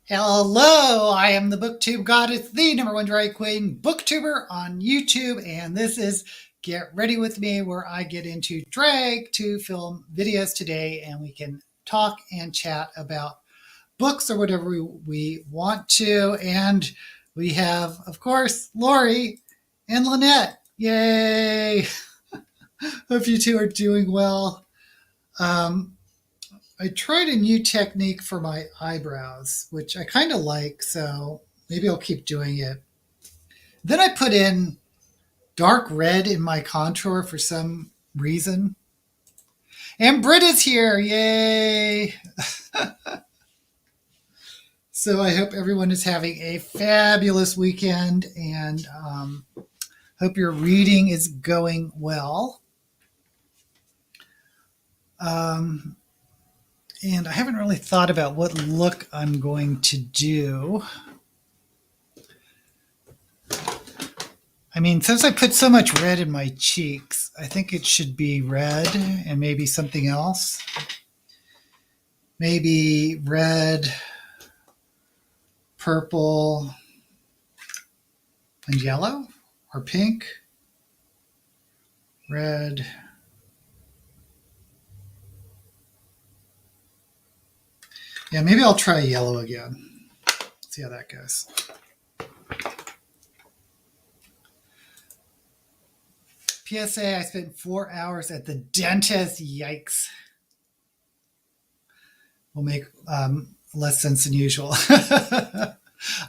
Hello, I am the Booktube Goddess, the #1 drag queen booktuber on YouTube, and this is Get Ready With Me, where I get into drag to film videos today, and we can talk and chat about books or whatever we want to. And we have, of course, Lori and Lynette. Yay! Hope you two are doing well. I tried a new technique for my eyebrows, which I kind of like, so maybe I'll keep doing it. Then I put in dark red in my contour for some reason. And Britt is here, yay! So I hope everyone is having a fabulous weekend, and hope your reading is going well. And I haven't really thought about what look I'm going to do. I mean, since I put so much red in my cheeks, I think it should be red and maybe something else. Maybe red, purple, and yellow, or pink. Red. Yeah, maybe I'll try yellow again. See how that goes. PSA, I spent 4 hours at the dentist. Yikes. Will make less sense than usual. I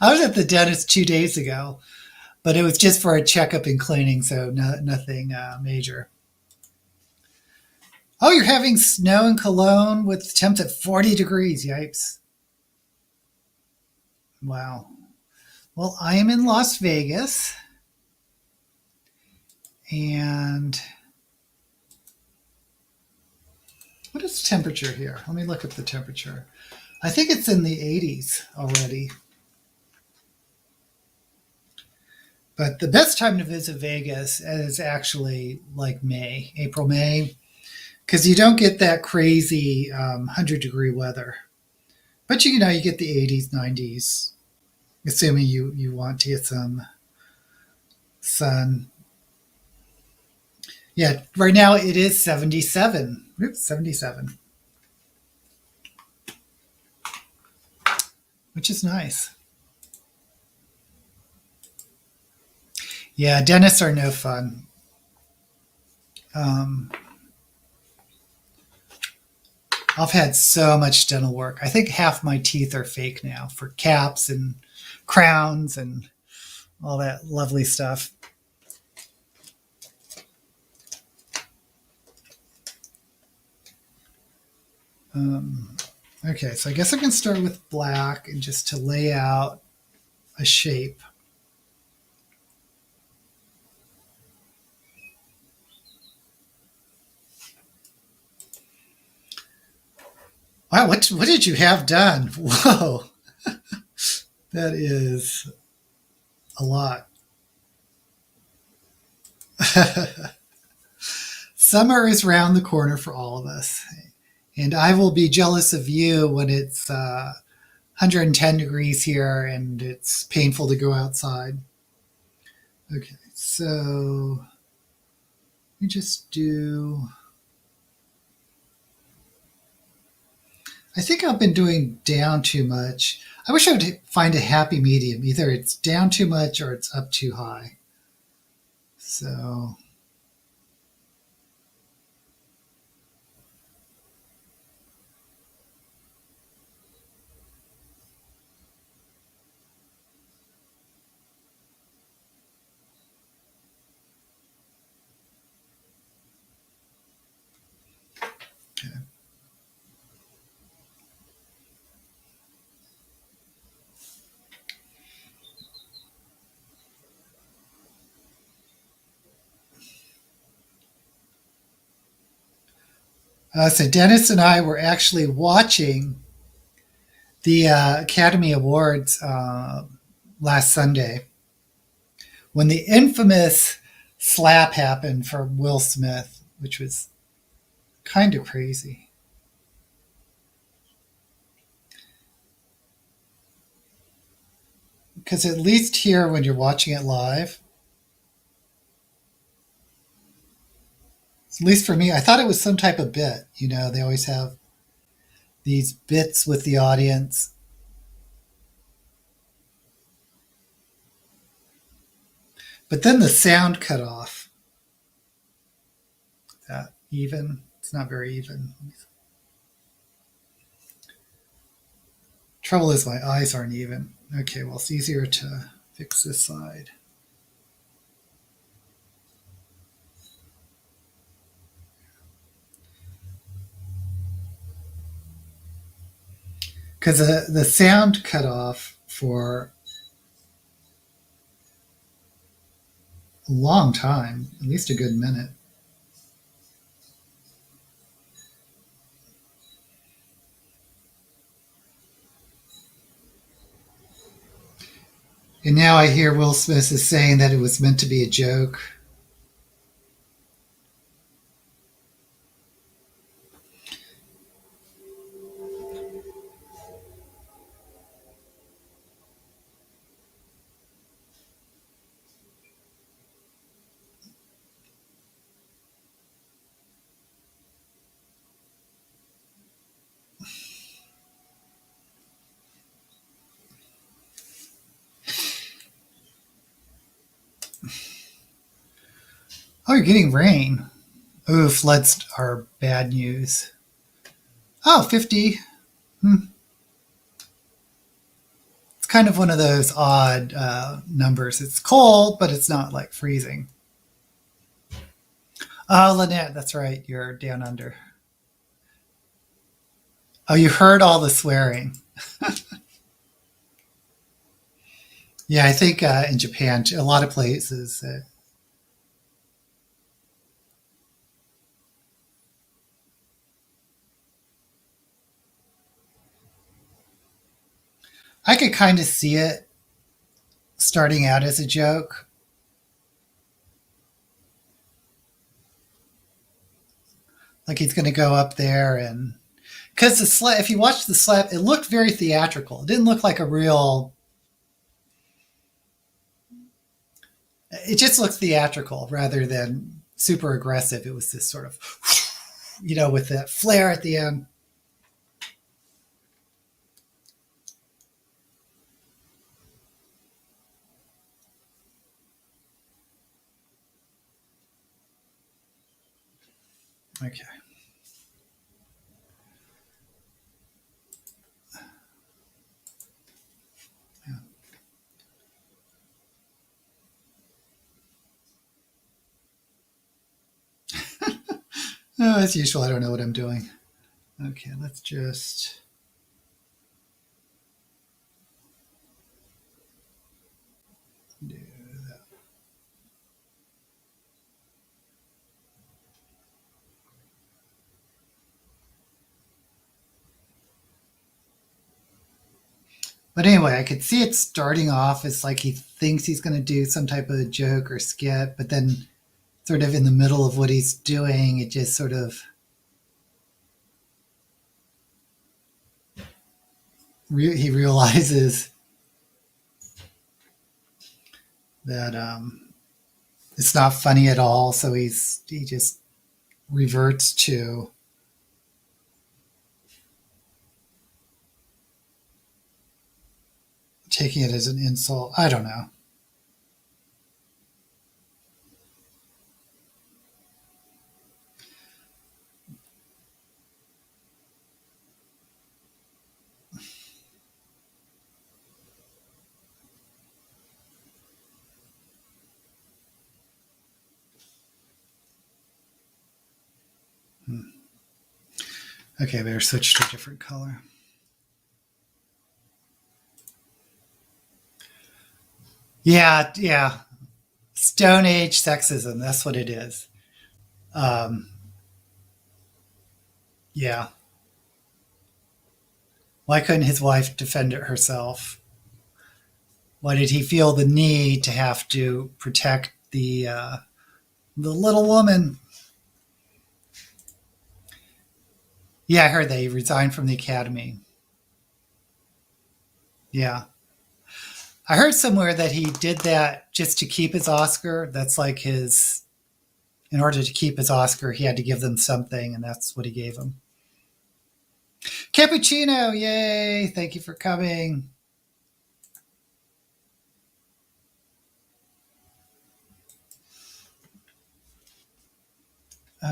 was at the dentist 2 days ago, but it was just for a checkup and cleaning, so nothing major. Oh, you're having snow in Cologne with temps at 40 degrees. Yipes. Wow. Well, I am in Las Vegas. And what is the temperature here? Let me look at the temperature. I think it's in the 80s already. But the best time to visit Vegas is actually like May, April, May, because you don't get that crazy 100-degree weather. But you get the 80s, 90s, assuming you want to get some sun. Yeah, right now it is 77. Oops, 77. Which is nice. Yeah, dentists are no fun. I've had so much dental work. I think half my teeth are fake now for caps and crowns and all that lovely stuff. Okay, so I guess I can start with black and just to lay out a shape. Wow, what did you have done? Whoa, that is a lot. Summer is round the corner for all of us. And I will be jealous of you when it's 110 degrees here and it's painful to go outside. Okay, so let me just do... I think I've been doing down too much. I wish I would find a happy medium. Either it's down too much or it's up too high. So... So Dennis and I were actually watching the Academy Awards last Sunday when the infamous slap happened for Will Smith, which was kind of crazy. Because at least here, when you're watching it live, at least for me, I thought it was some type of bit. They always have these bits with the audience. But then the sound cut off. Is that even? It's not very even. Trouble is my eyes aren't even. Okay, well, it's easier to fix this side. Because the sound cut off for a long time, at least a good minute. And now I hear Will Smith is saying that it was meant to be a joke. Oh, you're getting rain. Oh, floods are bad news. Oh, 50. It's kind of one of those odd numbers. It's cold, but it's not like freezing. Oh, Lynette, that's right. You're down under. Oh, you heard all the swearing. Yeah, I think in Japan, a lot of places. I could kind of see it starting out as a joke. Like he's going to go up there and because the slap. If you watch the slap, it looked very theatrical. It didn't look like a real. It just looked theatrical rather than super aggressive. It was this sort of, with that flare at the end. Okay. No, as usual, I don't know what I'm doing. Okay, let's just. Do that. But anyway, I could see it starting off as like he thinks he's going to do some type of joke or skit, but then sort of in the middle of what he's doing, it just sort of he realizes that it's not funny at all. So he just reverts to taking it as an insult. I don't know. Okay, better switch to a different color. Yeah. Stone Age sexism. That's what it is. Yeah. Why couldn't his wife defend it herself? Why did he feel the need to have to protect the little woman? Yeah, I heard that he resigned from the academy. Yeah. I heard somewhere that he did that just to keep his Oscar. That's like his, in order to keep his Oscar, he had to give them something, and that's what he gave them. Cappuccino, yay! Thank you for coming.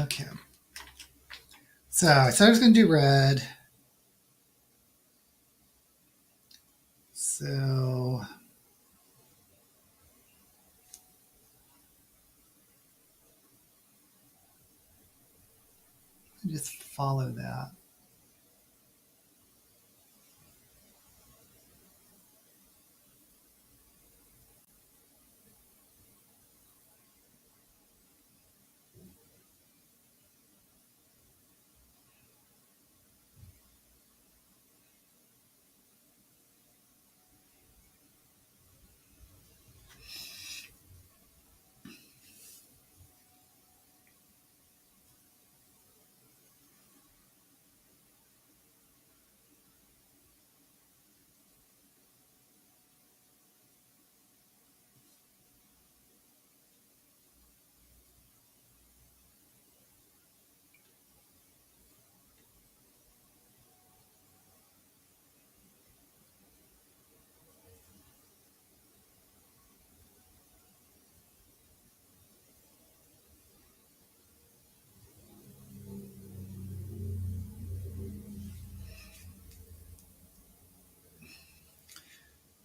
Okay. So I said I was going to do red. So just follow that.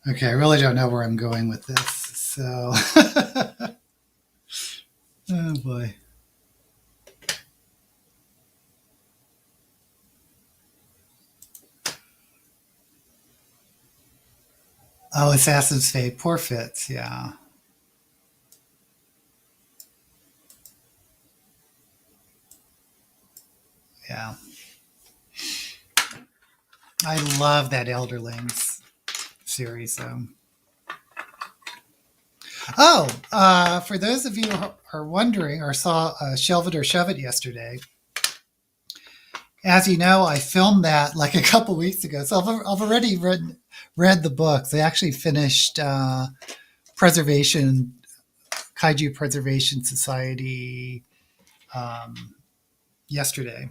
Okay, I really don't know where I'm going with this. So, oh boy. Oh, Assassin's Fate. Poor Fitz. Yeah. Yeah. I love that Elderlings series, though. For those of you who are wondering or saw Shelve It or Shove It yesterday, as you know, I filmed that like a couple weeks ago. So I've already read the books. I actually finished Kaiju Preservation Society yesterday.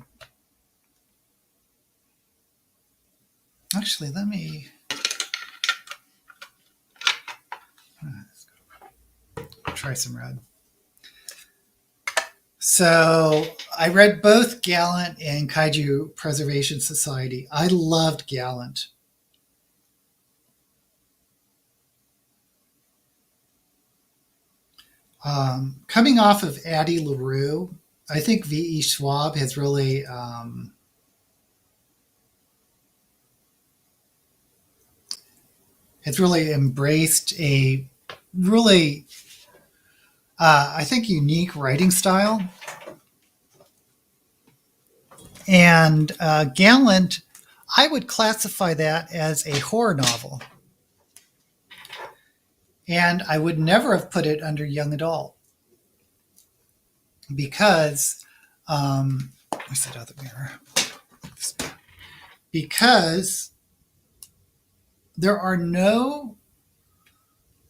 Actually, let me try some red. So I read both Gallant and Kaiju Preservation Society. I loved Gallant. Coming off of Addie LaRue, I think V.E. Schwab has really embraced a really, I think, unique writing style. And Gallant, I would classify that as a horror novel. And I would never have put it under young adult because, where's that other mirror? Because there are no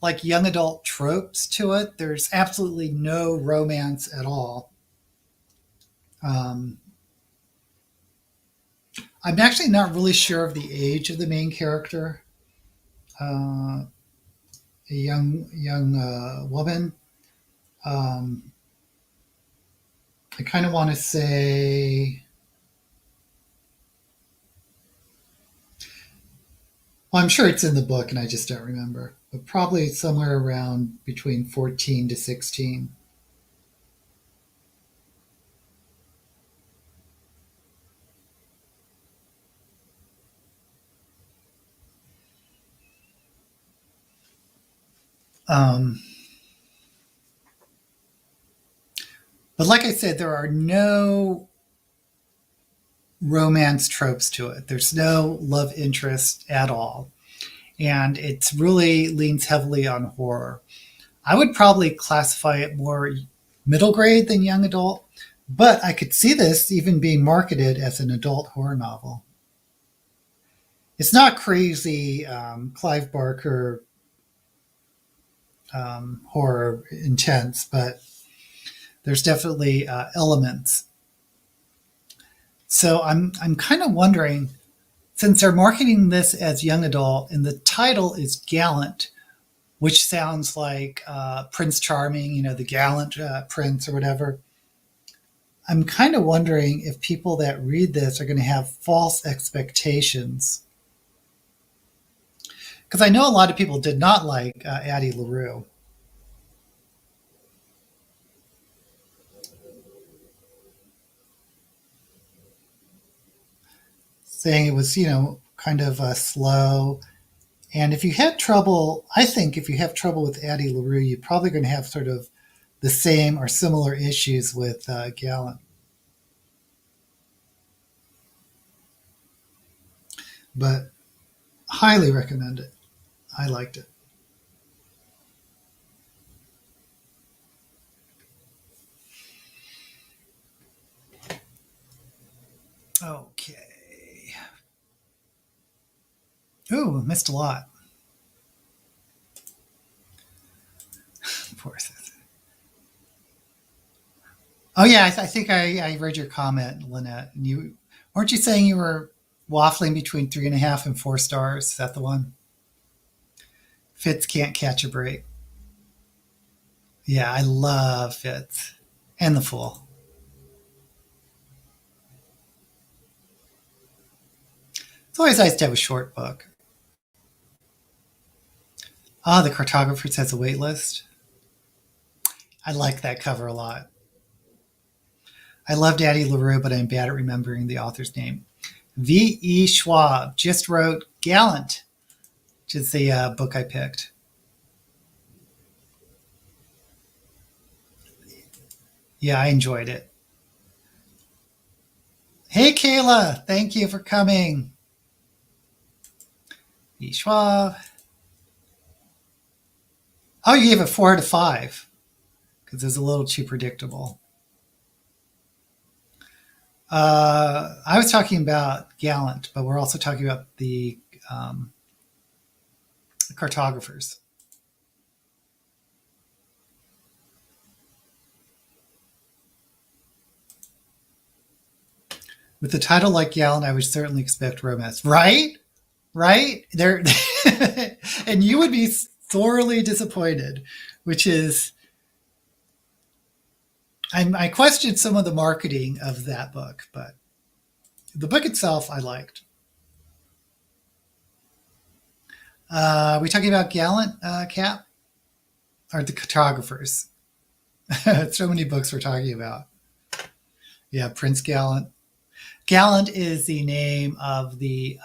like young adult tropes to it. There's absolutely no romance at all. I'm actually not really sure of the age of the main character. A young woman. I kind of want to say, well, I'm sure it's in the book and I just don't remember, but probably somewhere around between 14 to 16. But like I said, there are no romance tropes to it. There's no love interest at all. And it really leans heavily on horror. I would probably classify it more middle grade than young adult, but I could see this even being marketed as an adult horror novel. It's not crazy Clive Barker horror intense, but there's definitely elements. So I'm kind of wondering, since they're marketing this as young adult and the title is Gallant, which sounds like Prince Charming, the gallant prince or whatever. I'm kind of wondering if people that read this are going to have false expectations. Because I know a lot of people did not like Addie LaRue. Saying it was, kind of slow. And if you had trouble, I think if you have trouble with Addie LaRue, you're probably going to have sort of the same or similar issues with Gallant. But highly recommend it. I liked it. Okay. Ooh, missed a lot. Poor sis. Oh yeah, I think I read your comment, Lynette. And you weren't you saying you were waffling between 3.5 and 4 stars? Is that the one? Fitz can't catch a break. Yeah, I love Fitz and the Fool. It's always nice to have a short book. Ah, the cartographer has a wait list. I like that cover a lot. I love Addie LaRue, but I'm bad at remembering the author's name. V.E. Schwab just wrote Gallant, which is the book I picked. Yeah, I enjoyed it. Hey, Kayla, thank you for coming. V. Schwab. Oh, you gave it 4 out of 5 because it's a little too predictable. I was talking about Gallant, but we're also talking about the cartographers. With a title like Gallant, I would certainly expect romance. Right? Right? There, and you would be sorely disappointed, which is, I questioned some of the marketing of that book, but the book itself I liked. Are we talking about Gallant, Cap? Or the cartographers? So many books we're talking about. Yeah, Prince Gallant. Gallant is the name of the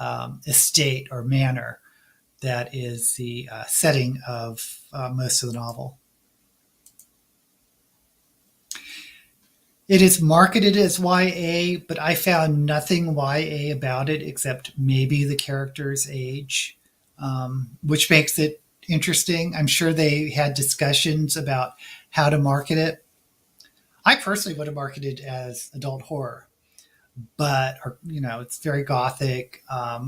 estate or manor that is the setting of most of the novel. It is marketed as YA, but I found nothing YA about it except maybe the character's age, which makes it interesting. I'm sure they had discussions about how to market it. I personally would have marketed it as adult horror, but it's very gothic.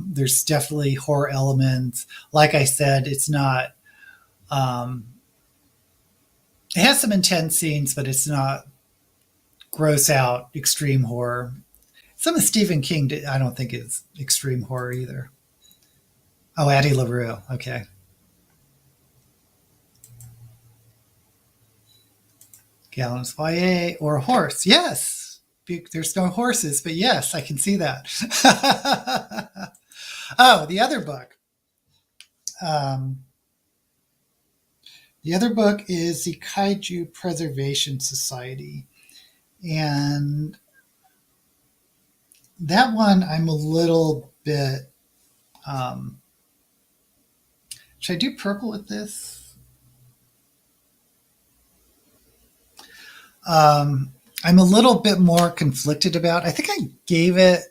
There's definitely horror elements. Like I said, it's not. It has some intense scenes, but it's not gross out extreme horror. Some of Stephen King, I don't think is extreme horror either. Oh, Addie LaRue. Okay. Gallons YA or a horse. Yes. There's no horses, but yes, I can see that. Oh, the other book. The other book is the Kaiju Preservation Society. And that one I'm a little bit should I do purple with this? I'm a little bit more conflicted about. I think I gave it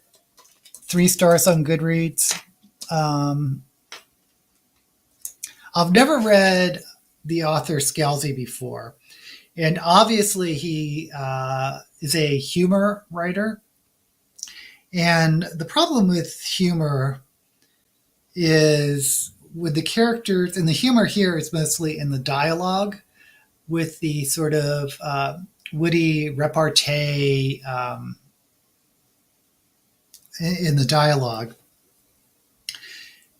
3 stars on Goodreads. I've never read the author Scalzi before. And obviously he is a humor writer. And the problem with humor is with the characters, and the humor here is mostly in the dialogue, with the sort of witty repartee in the dialogue.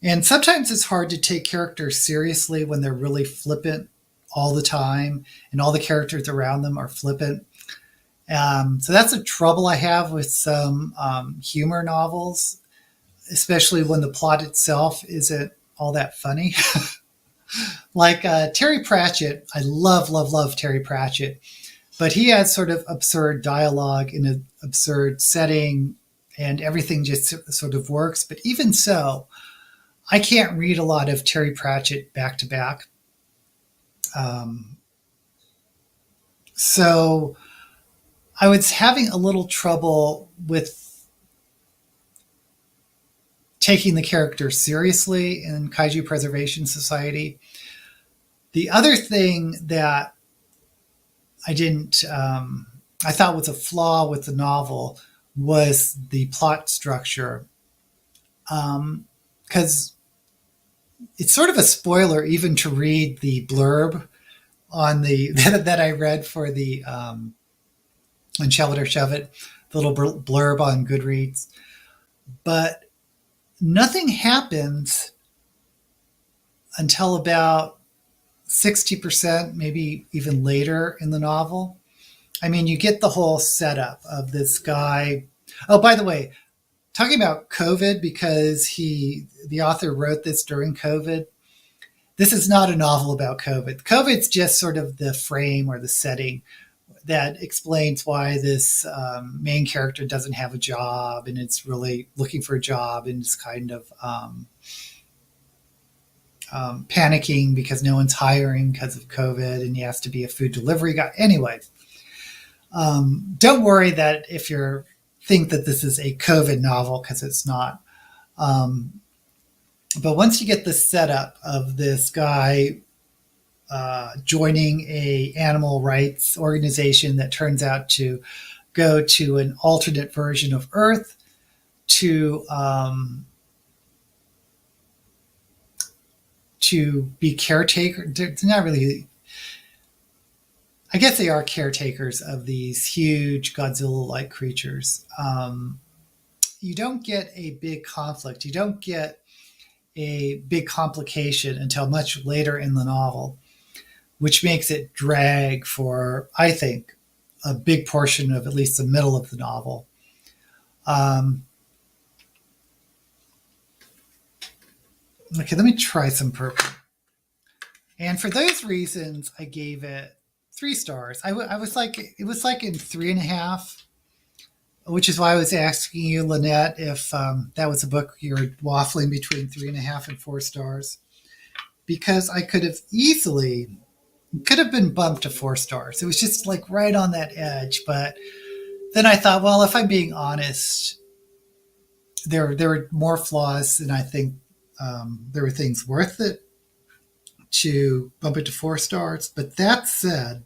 And sometimes it's hard to take characters seriously when they're really flippant all the time, and all the characters around them are flippant. So that's a trouble I have with some humor novels, especially when the plot itself isn't all that funny. Like Terry Pratchett, I love Terry Pratchett, but he has sort of absurd dialogue in an absurd setting, and everything just sort of works. But even so, I can't read a lot of Terry Pratchett back to back. So I was having a little trouble with taking the character seriously in Kaiju Preservation Society. The other thing that I thought was a flaw with the novel was the plot structure. Because it's sort of a spoiler even to read the blurb on the that I read for the on Shove It or Shove It, the little blurb on Goodreads. But nothing happens until about 60%, maybe even later in the novel. I mean, you get the whole setup of this guy. Oh, by the way, talking about COVID, because the author wrote this during COVID. This is not a novel about COVID. COVID's just sort of the frame or the setting that explains why this main character doesn't have a job, and it's really looking for a job, and it's kind of panicking because no one's hiring because of COVID, and he has to be a food delivery guy. Anyway, don't worry that if you think that this is a COVID novel, because it's not. But once you get the setup of this guy joining a animal rights organization that turns out to go to an alternate version of Earth to be caretaker. They're not really. I guess they are caretakers of these huge Godzilla-like creatures. You don't get a big conflict. You don't get a big complication until much later in the novel, which makes it drag for, I think, a big portion of at least the middle of the novel. Okay, let me try some purple. And for those reasons, I gave it 3 stars. It was like in 3.5, which is why I was asking you, Lynette, if that was a book you were waffling between 3.5 and 4 stars, because I could have been bumped to 4 stars. It was just like right on that edge. But then I thought, well, if I'm being honest, there were more flaws, and I think there were things worth it to bump it to 4 stars. But that said,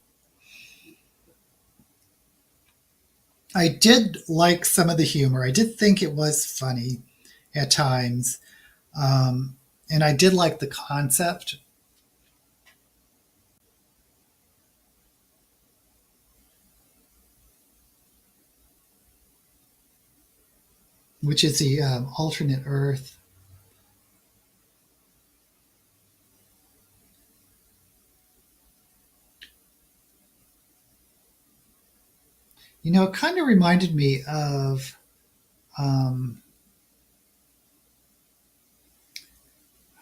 I did like some of the humor. I did think it was funny at times. And I did like the concept. Which is the alternate Earth. You know, it kind of reminded me of I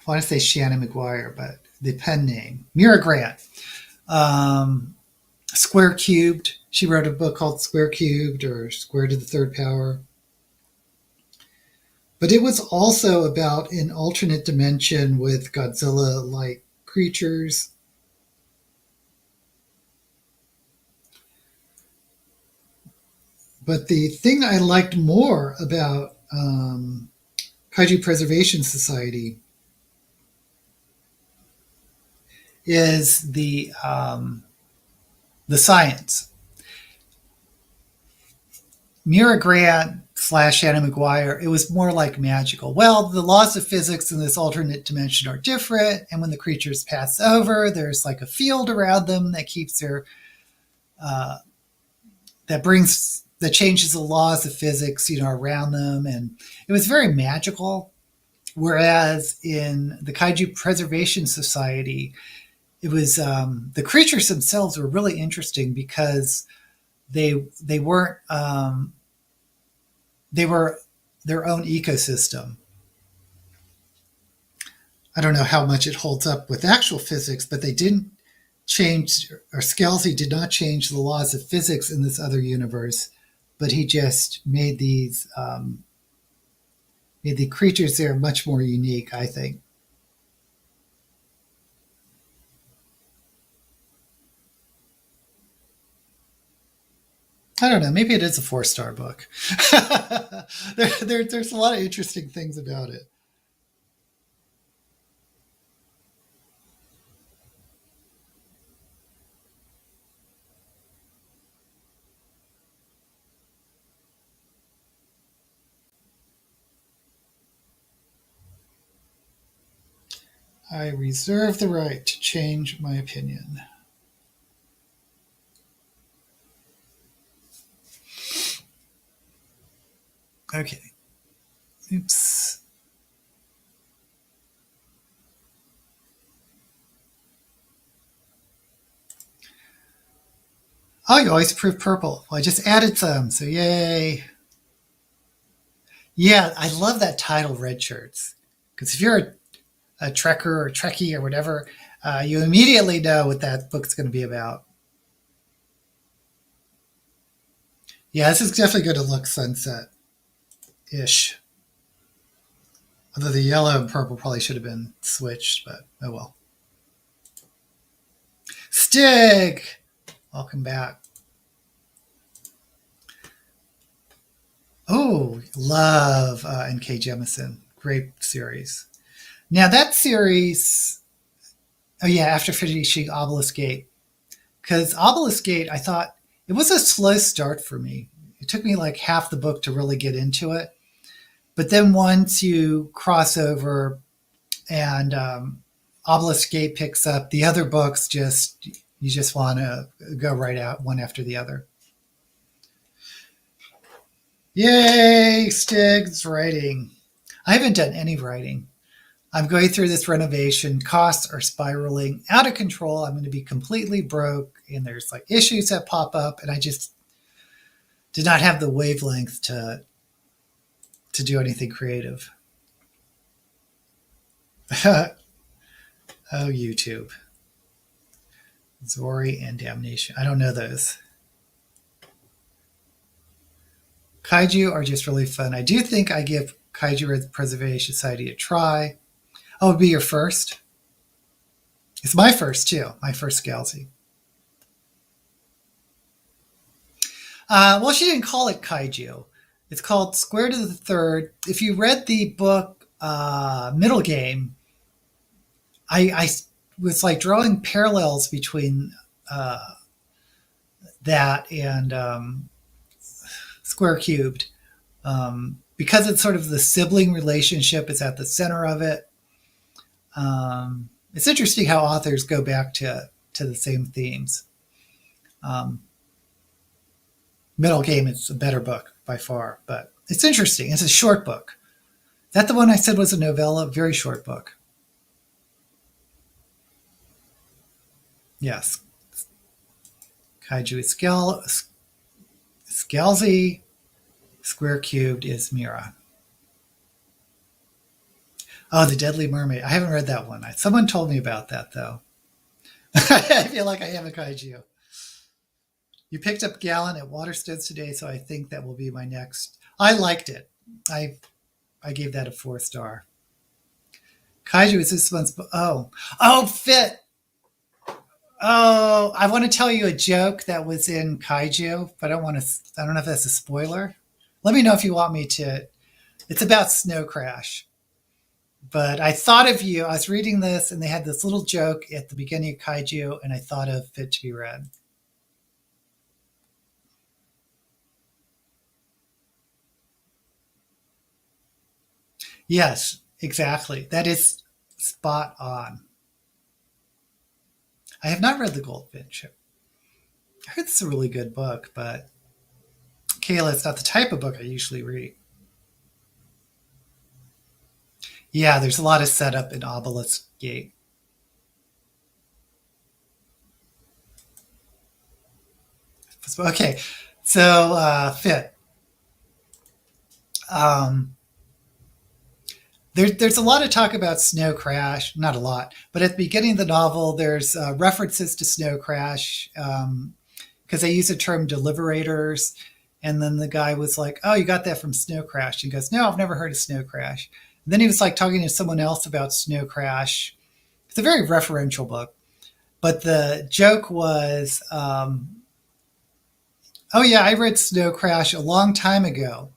want to say Shannon McGuire, but the pen name, Mira Grant. Square Cubed. She wrote a book called Square Cubed, or Square to the Third Power. But it was also about an alternate dimension with Godzilla-like creatures. But the thing I liked more about Kaiju Preservation Society is the science. Mira Grant slash Anna McGuire, it was more like magical. Well, the laws of physics in this alternate dimension are different, and when the creatures pass over, there's like a field around them that keeps their uh, that changes the laws of physics, around them, and it was very magical. Whereas in the Kaiju Preservation Society, it was the creatures themselves were really interesting because they weren't they were their own ecosystem. I don't know how much it holds up with actual physics, but they didn't change, or Scalzi did not change the laws of physics in this other universe, but he just made the creatures there much more unique, I think. I don't know. Maybe it is a 4-star book. There's a lot of interesting things about it. I reserve the right to change my opinion. Okay. Oops. Oh, you always approve purple. Well, I just added some, so yay. Yeah, I love that title, Red Shirts. Because if you're a Trekker or Trekkie or whatever, you immediately know what that book's going to be about. Yeah, this is definitely going to look sunset-ish. Although the yellow and purple probably should have been switched, but oh well. Stig! Welcome back. Oh, love N.K. Jemisin. Great series. Now that series, oh yeah, after finishing Obelisk Gate. Because Obelisk Gate, I thought, it was a slow start for me. It took me like half the book to really get into it. But then once you cross over and Obelisk Gate picks up, the other books you just want to go right out one after the other. Yay, Stig's writing. I haven't done any writing. I'm going through this renovation. Costs are spiraling out of control. I'm going to be completely broke, and there's like issues that pop up, and I just did not have the wavelength to do anything creative. Oh, YouTube. Zori and Damnation. I don't know those. Kaiju are just really fun. I do think I give Kaiju Preservation Society a try. Oh, it'd be your first? It's my first, too. My first Scalzi. Well, she didn't call it Kaiju. It's called Square to the Third. If you read the book Middle Game, I was like drawing parallels between that and Square Cubed. Because it's sort of the sibling relationship is at the center of it. It's interesting how authors go back to the same themes. Middle Game is a better book by far, but it's interesting. It's a short book. Is that the one I said was a novella? Very short book. Yes. Kaiju is Scalzi. Square Cubed is Mira. Oh, The Deadly Mermaid. I haven't read that one. Someone told me about that, though. I feel like I am a kaiju. You picked up Gallon at Waterstones today, so I think that will be my next. I liked it. I gave that a 4-star. Kaiju is this one's. Oh, Fit. Oh, I want to tell you a joke that was in Kaiju, but I don't want to. I don't know if that's a spoiler. Let me know if you want me to. It's about Snow Crash. But I thought of you. I was reading this, and they had this little joke at the beginning of Kaiju, and I thought of Fit to be Read. Yes, exactly. That is spot on. I have not read The Goldfinch. I heard it's a really good book, but Kayla, it's not the type of book I usually read. Yeah, there's a lot of setup in Obelisk Gate. Okay, so Fit. Um, there's a lot of talk about Snow Crash, not a lot, but at the beginning of the novel, there's references to Snow Crash because they use the term deliverators. And then the guy was like, "Oh, you got that from Snow Crash?" He goes, "No, I've never heard of Snow Crash." And then he was like talking to someone else about Snow Crash. It's a very referential book, but the joke was, "Oh yeah, I read Snow Crash a long time ago,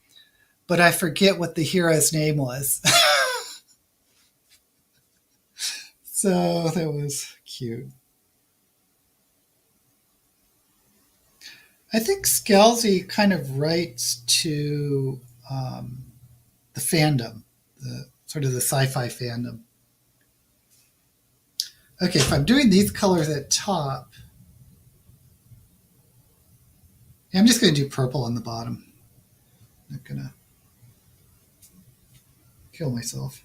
but I forget what the hero's name was." So that was cute. I think Scalzi kind of writes to um, the fandom, the sort of the sci-fi fandom. Okay, if I'm doing these colors at top, yeah, I'm just going to do purple on the bottom. I'm not going to kill myself.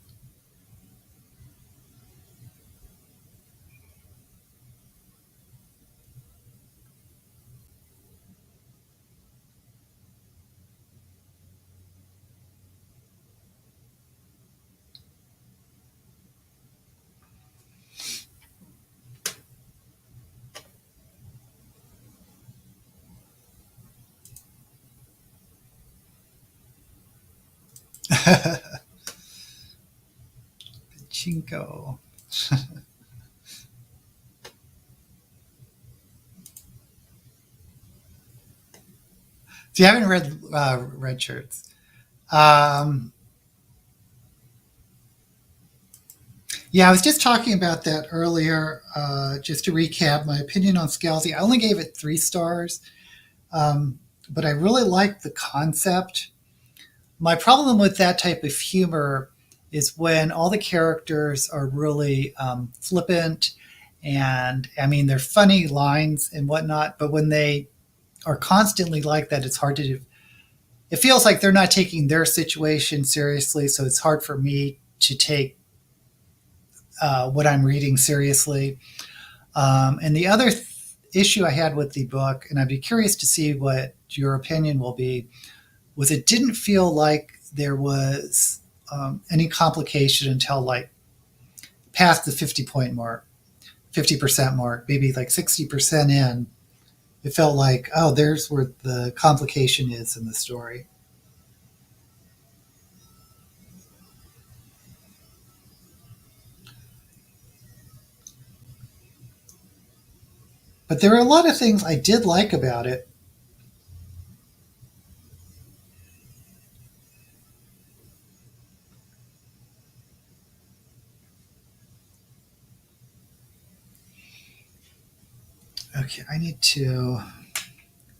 Chinko. So you haven't read Red Shirts. Um, yeah, I was just talking about that earlier. Just to recap, my opinion on Scalzi, I only gave it 3 stars, but I really liked the concept. My problem with that type of humor is when all the characters are really flippant and I mean they're funny lines and whatnot, but when they are constantly like that, it's hard to do. It feels like they're not taking their situation seriously, so it's hard for me to take what I'm reading seriously. And the other issue I had with the book, and I'd be curious to see what your opinion will be, was it didn't feel like there was any complication until like past the 50-point mark, 50% mark, maybe like 60% in. It felt like, oh, there's where the complication is in the story. But there were a lot of things I did like about it. Okay, I need to,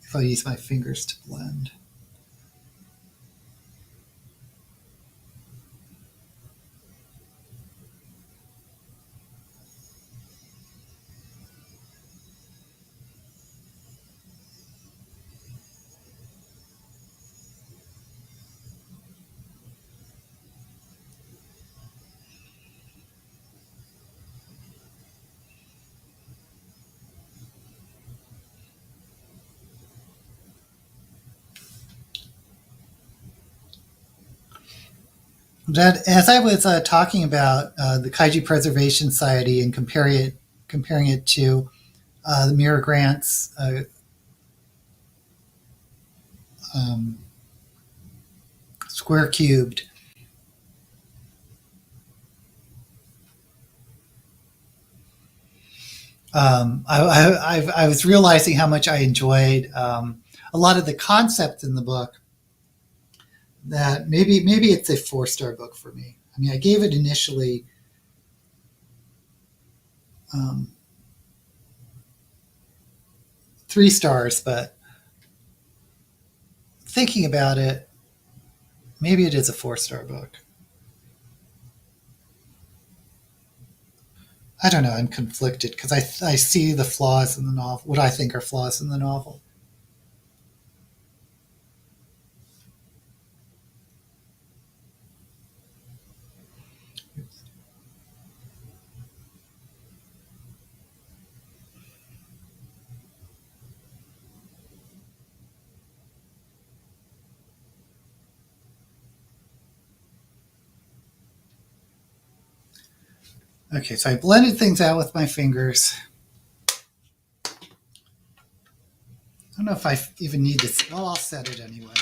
if I use my fingers to blend. That as I was talking about the Kaiju Preservation Society and comparing it to the Mira Grant's um, Square Cubed, I was realizing how much I enjoyed a lot of the concepts in the book. That maybe it's a 4 star book for me. I mean, I gave it initially um, 3 stars, but thinking about it, maybe it is a 4 star book. I don't know. I'm conflicted because I see the flaws in the novel, what I think are flaws in the novel. Okay, so I blended things out with my fingers. I don't know if I even need this. Well, I'll set it anyway.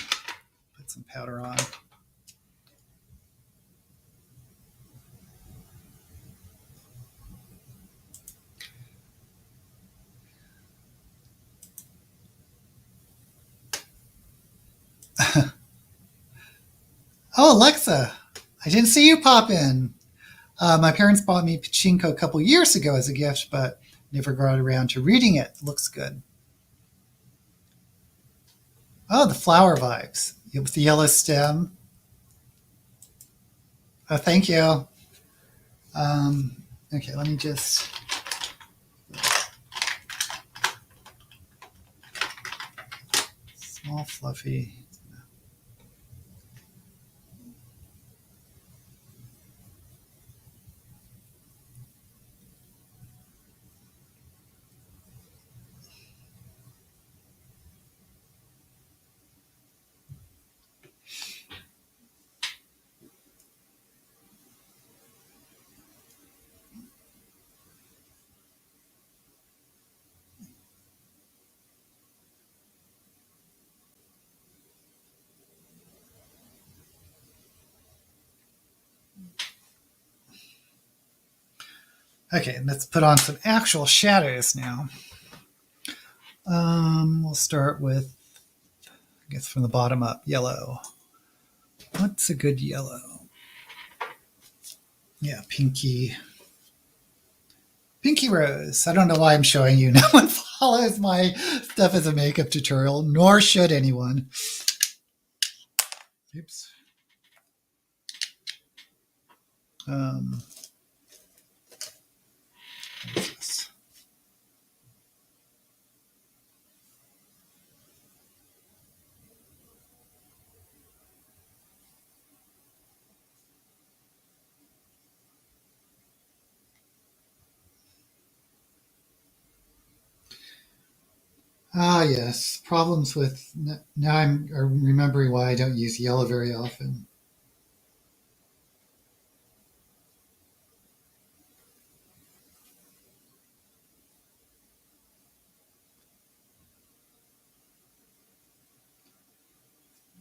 Put some powder on. Oh, Alexa, I didn't see you pop in. My parents bought me Pachinko a couple years ago as a gift, but never got around to reading it. Looks good. Oh, the flower vibes with the yellow stem. Oh, thank you. Okay, let me just. Small, fluffy. Okay, let's put on some actual shadows now. We'll start with, I guess from the bottom up, yellow. What's a good yellow? Yeah, pinky. Pinky Rose. I don't know why I'm showing you. No one follows my stuff as a makeup tutorial, nor should anyone. Oops. What is this? Ah, yes. Problems with, now I'm remembering why I don't use yellow very often.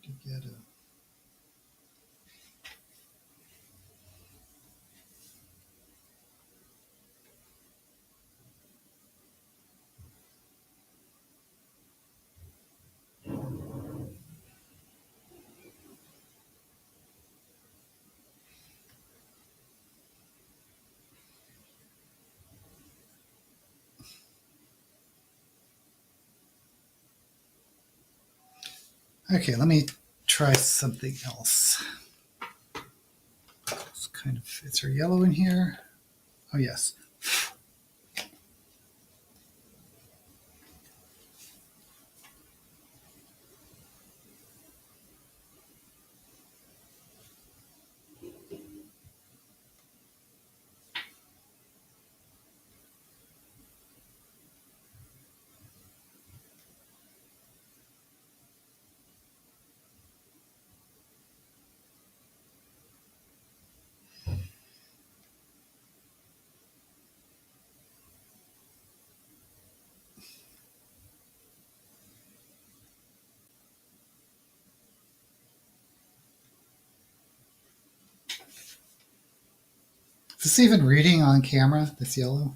To get a, okay, let me try something else. It's kind of, is there yellow in here? Oh, yes. Is this even reading on camera, this yellow?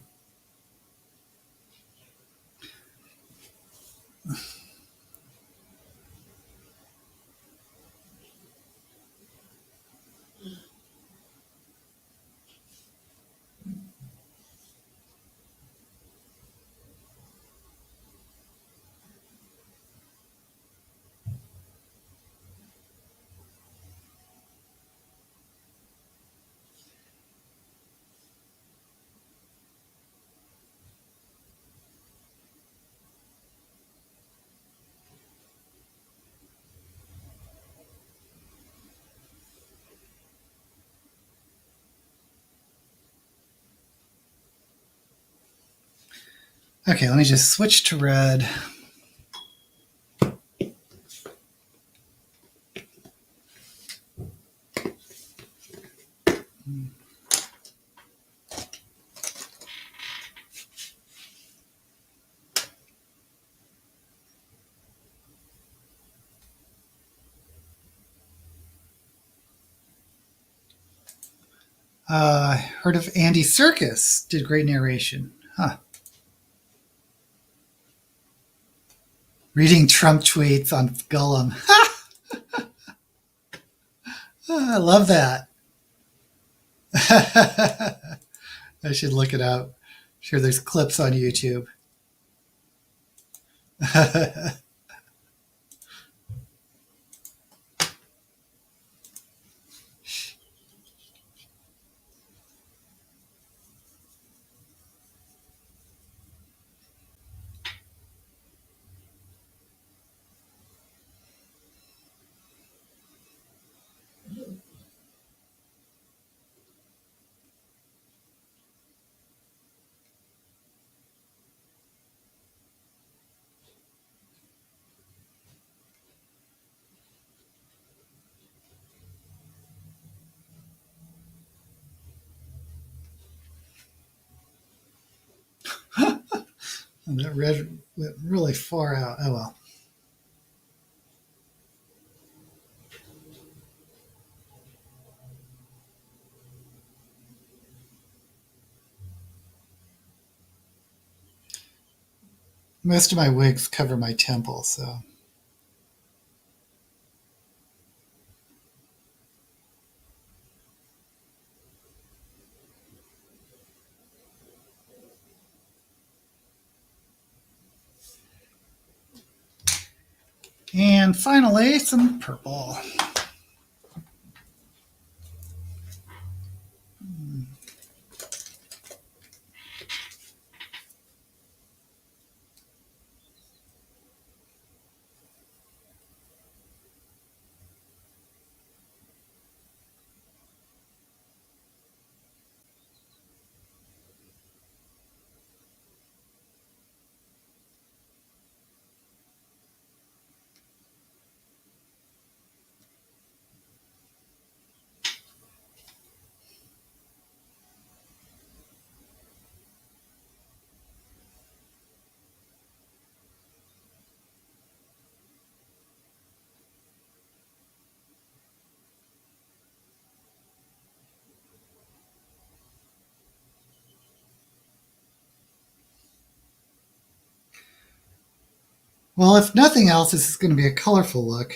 Okay, let me just switch to red. Heard of Andy Serkis, did great narration. Huh. Reading Trump tweets on Gollum. I love that. I should look it up. I'm sure there's clips on YouTube. And that red went really far out. Oh well. Most of my wigs cover my temple, so. And finally, some purple. Well, if nothing else, this is going to be a colorful look.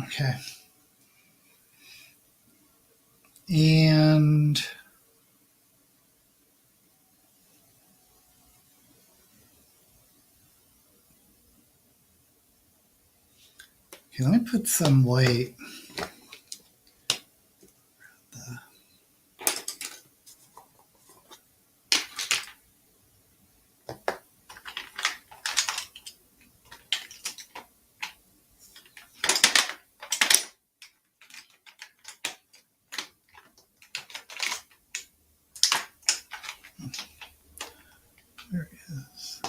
Okay. And okay, let me put some white. There it is.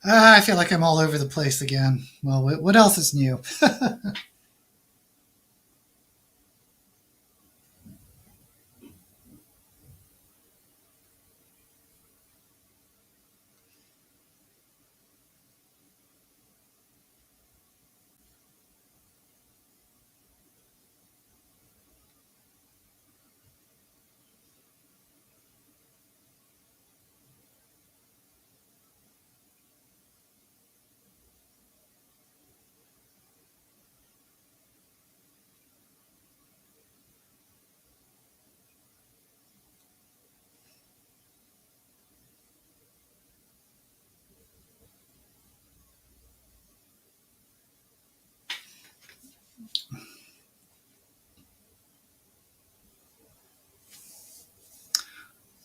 I feel like I'm all over the place again. Well, what else is new?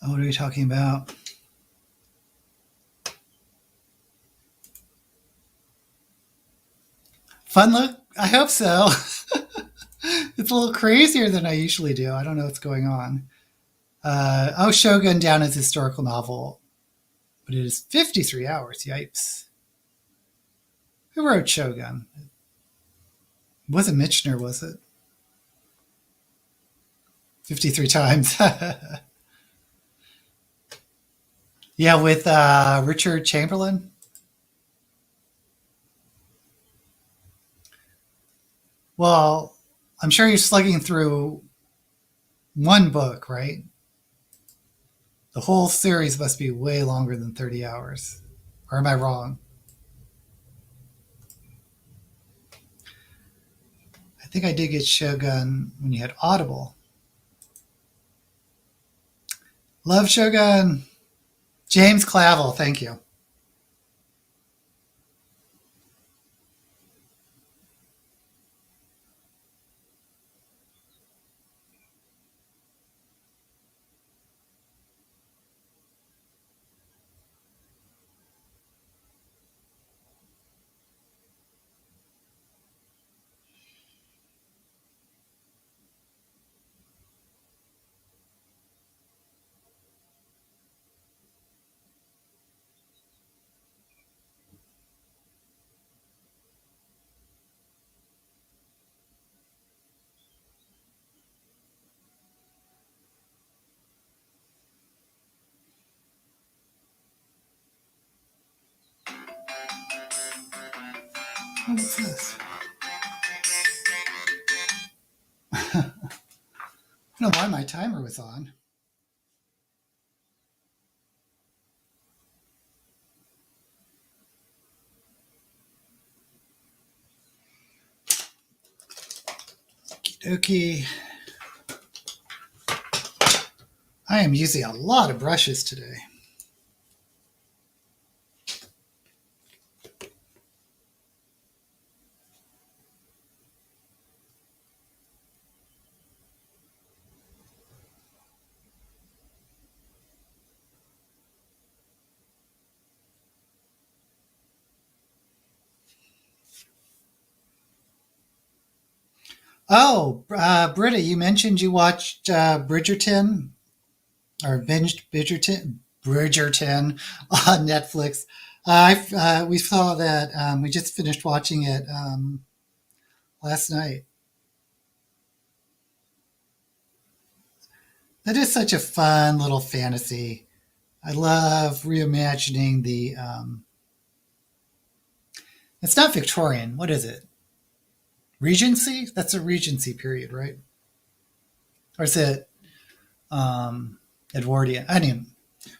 Oh, what are we talking about? Fun look? I hope so. It's a little crazier than I usually do. I don't know what's going on. Shogun down as historical novel, but it is 53 hours. Yipes. Who wrote Shogun? It wasn't Michener, was it? 53 times. Yeah, with Richard Chamberlain. Well, I'm sure you're slugging through one book, right? The whole series must be way longer than 30 hours. Or am I wrong? I think I did get Shogun when you had Audible. Love Shogun. James Clavell, thank you. Oh, what's this? I don't know why my timer was on. Okie. I am using a lot of brushes today. Oh, Britta, you mentioned you watched Bridgerton or binged Bridgerton on Netflix. We saw that we just finished watching it last night. That is such a fun little fantasy. I love reimagining the. It's not Victorian. What is it? Regency? That's a Regency period, right? Or is it Edwardian? I mean,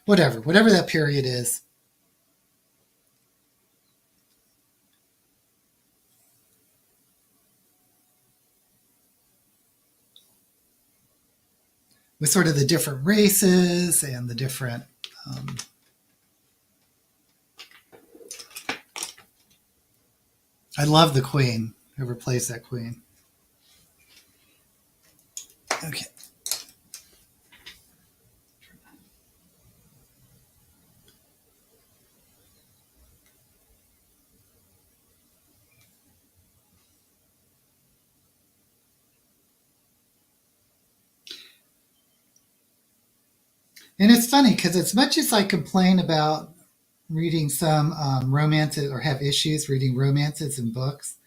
whatever that period is. With sort of the different races and the different. Um, I love the queen, whoever plays that queen. Okay. And it's funny because as much as I complain about reading some romances or have issues reading romances in books,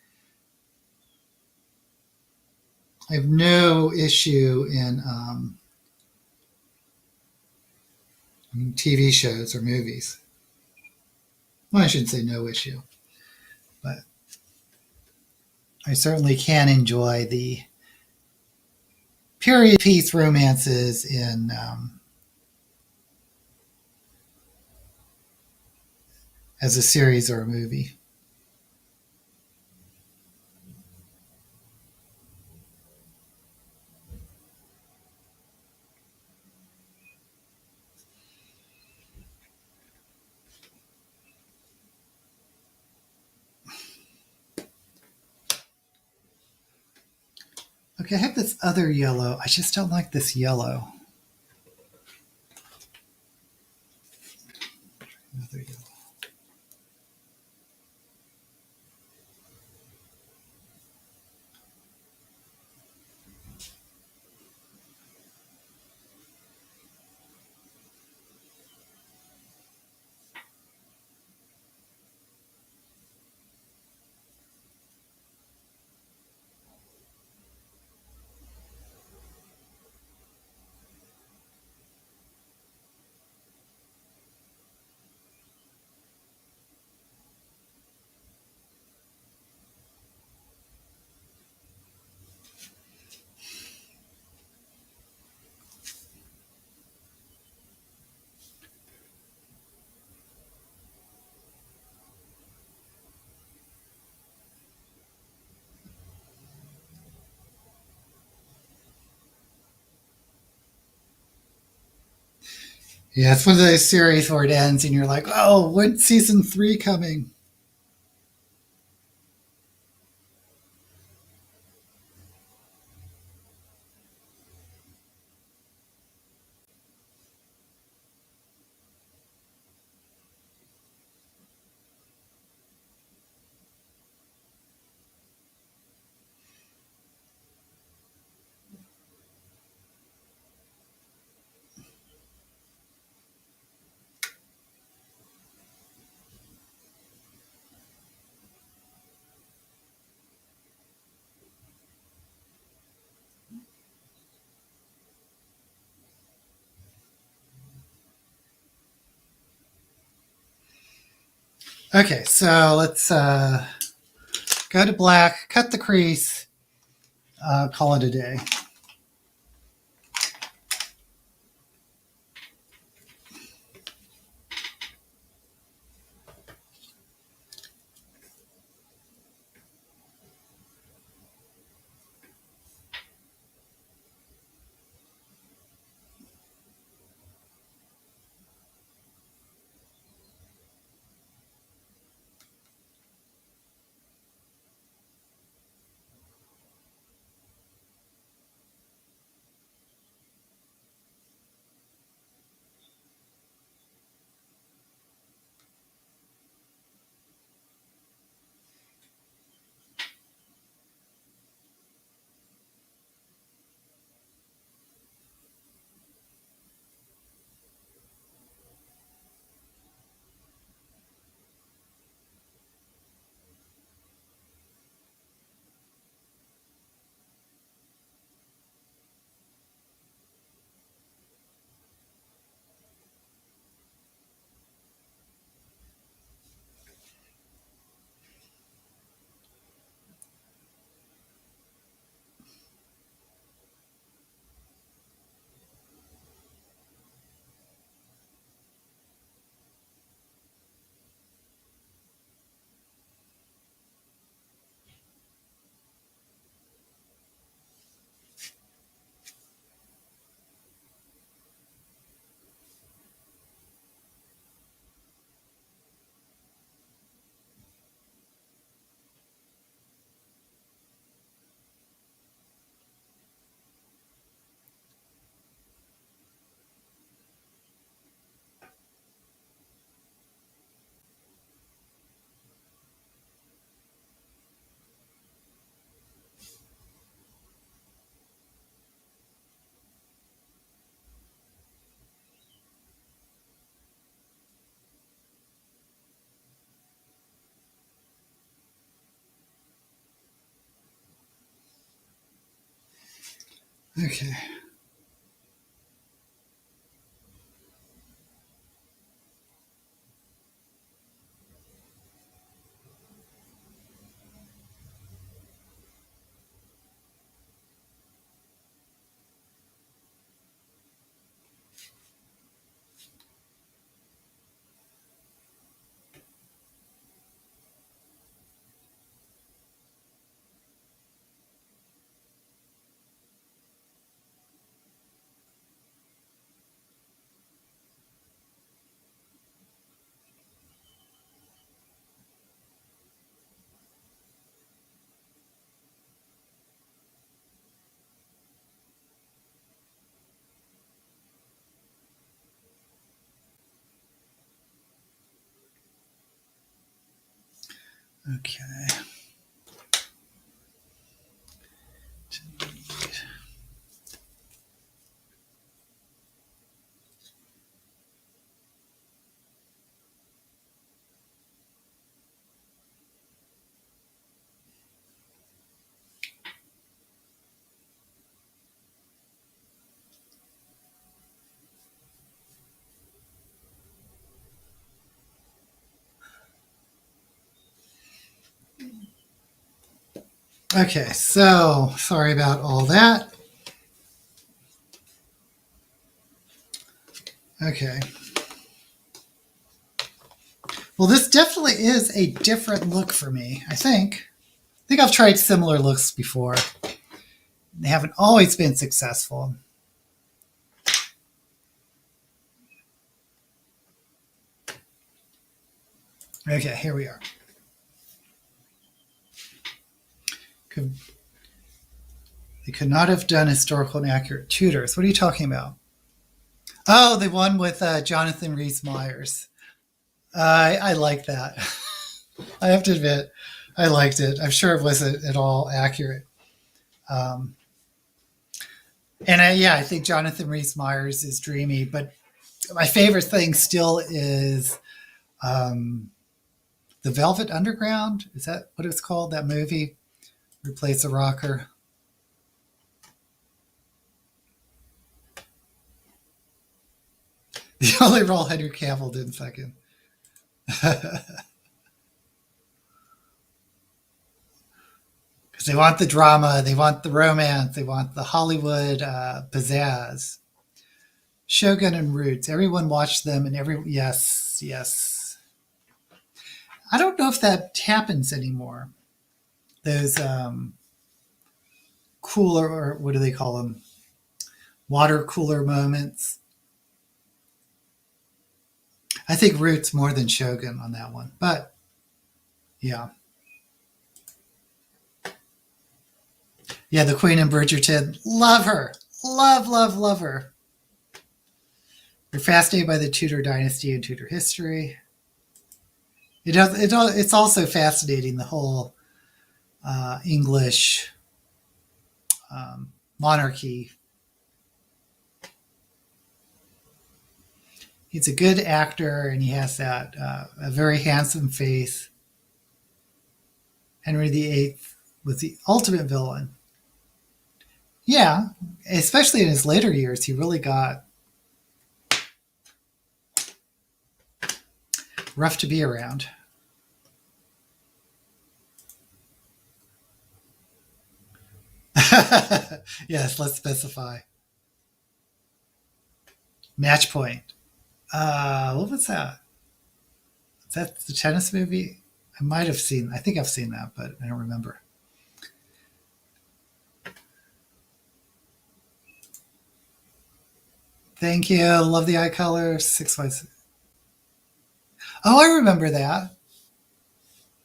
I have no issue in TV shows or movies. Well, I shouldn't say no issue, but I certainly can enjoy the period piece romances in as a series or a movie. Okay, I have this other yellow. I just don't like this yellow. Yeah, it's one of those series where it ends and you're like, oh, when's season 3 coming? Okay, so let's go to black, cut the crease, call it a day. Okay. Okay. Okay, so sorry about all that. Okay. Well, this definitely is a different look for me, I think. I think I've tried similar looks before. They haven't always been successful. Okay, here we are. They could not have done historical and accurate Tudors. What are you talking about? Oh, the one with Jonathan Rhys-Meyers. I like that. I have to admit, I liked it. I'm sure it wasn't at all accurate. Um, and I think Jonathan Rhys-Meyers is dreamy. But my favorite thing still is um, the Velvet Underground. Is that what it's called? That movie where he plays the rocker. The only role Henry Cavill didn't fucking. Because they want the drama, they want the romance, they want the Hollywood pizzazz. Shogun and Roots. Everyone watched them, and yes, yes. I don't know if that happens anymore. Those cooler, or what do they call them? Water cooler moments. I think Roots more than Shogun on that one, but yeah. Yeah, the Queen and Bridgerton. Love her. Love, love, love her. You're fascinated by the Tudor dynasty and Tudor history. It's also fascinating, the whole English monarchy. He's a good actor, and he has that a very handsome face. Henry VIII was the ultimate villain. Yeah, especially in his later years, he really got rough to be around. Yes, let's specify. Match point. What was that? Is that the tennis movie? I might have seen. I think I've seen that, but I don't remember. Thank you. Love the eye color. 6 months. Oh, I remember that.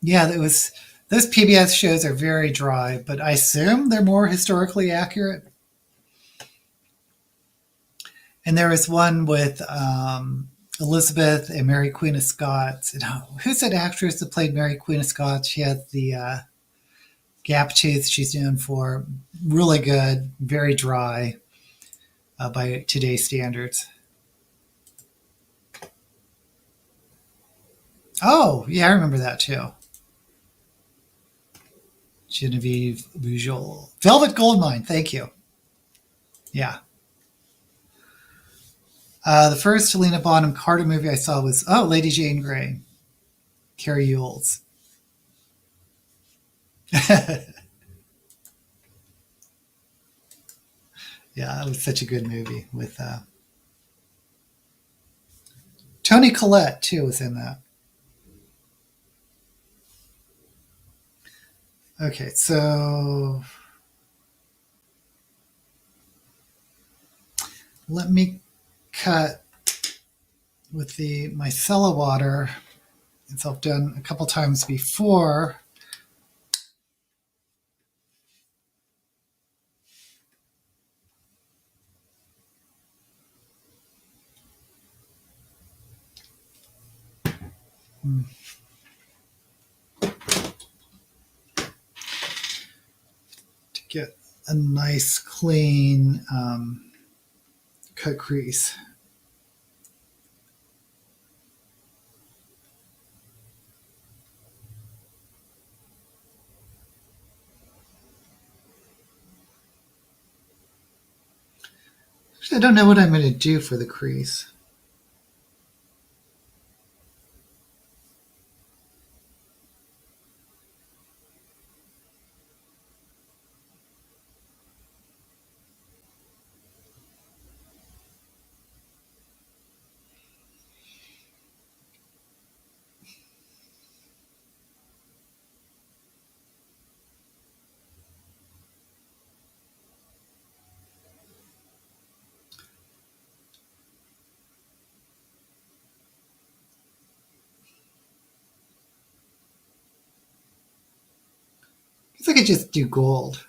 Yeah, it was. Those PBS shows are very dry, but I assume they're more historically accurate. And there was one with Elizabeth and Mary Queen of Scots. And who's that actress that played Mary Queen of Scots? She had the gap tooth she's known for. Really good, very dry by today's standards. Oh, yeah, I remember that too. Genevieve Bujold. Velvet Goldmine, thank you. Yeah. The first Helena Bonham Carter movie I saw was, Lady Jane Grey. Carrie Ewells. Yeah, it was such a good movie with Toni Collette too was in that. Okay, so let me cut with the micellar water, as I've done a couple times before. To get a nice clean cut crease. Actually, I don't know what I'm going to do for the crease. guess I could just do gold.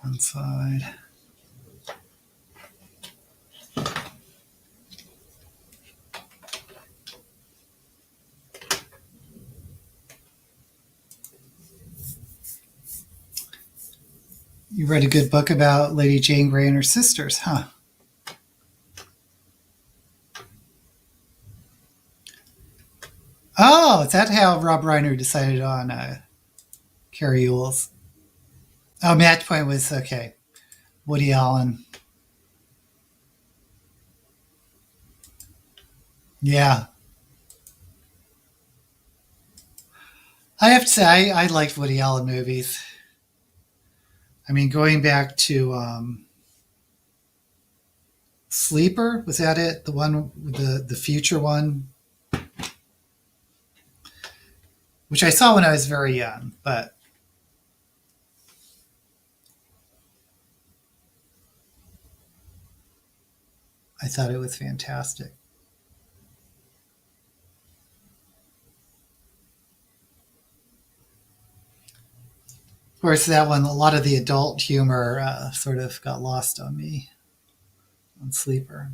One side. You read a good book about Lady Jane Grey and her sisters, huh? Oh, is that how Rob Reiner decided on Carrie Ewell's? Oh, Match Point was okay. Woody Allen. Yeah. I have to say, I liked Woody Allen movies. I mean, going back to Sleeper, was that it? The one, the future one, which I saw when I was very young, but I thought it was fantastic. Of course, that one, a lot of the adult humor sort of got lost on me on Sleeper.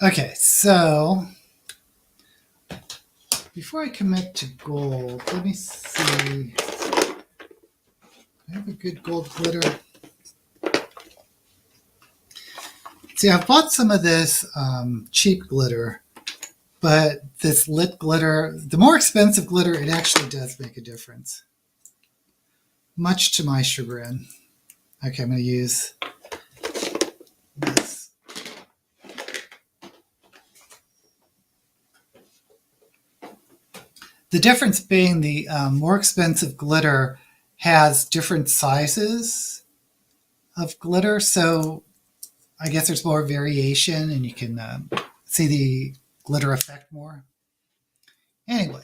Okay, so before I commit to gold, let me see. I have a good gold glitter. See, I've bought some of this cheap glitter, but this lit glitter, the more expensive glitter, it actually does make a difference, much to my chagrin. Okay, I'm going to use this. The difference being the more expensive glitter has different sizes of glitter, so I guess there's more variation and you can see the glitter effect more. Anyway.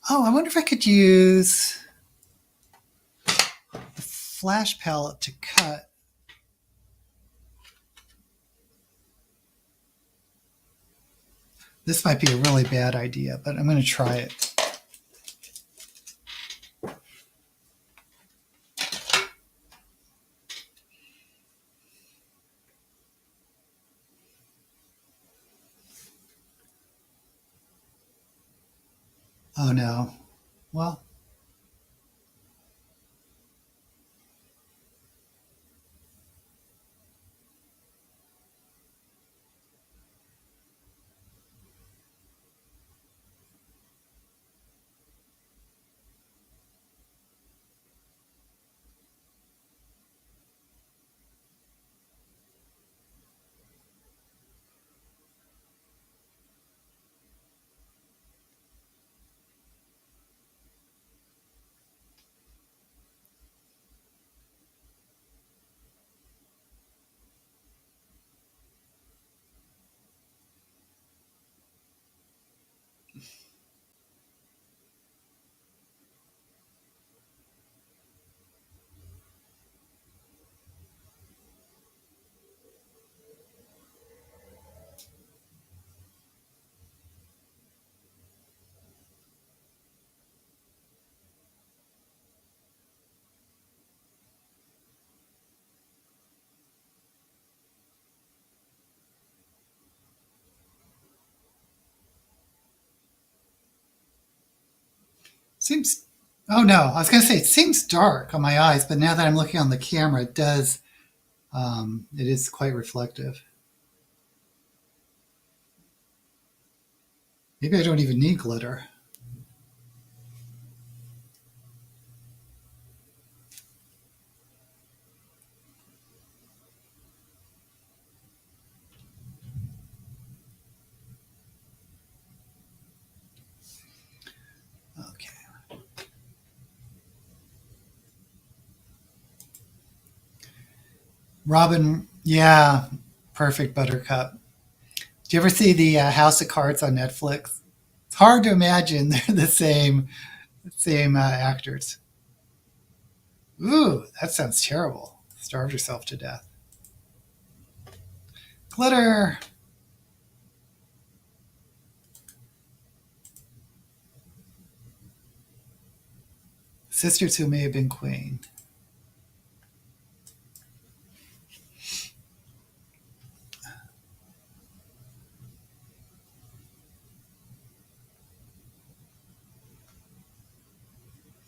Oh, I wonder if I could use the flash palette to cut. This might be a really bad idea, but I'm going to try it. Oh no. Well, Seems, oh no, I was going to say it seems dark on my eyes, but now that I'm looking on the camera, it does, it is quite reflective. Maybe I don't even need glitter. Okay. Robin, yeah, perfect Buttercup. Do you ever see the House of Cards on Netflix? It's hard to imagine they're the same actors. Ooh, that sounds terrible. Starved yourself to death. Glitter. Sisters who may have been queen.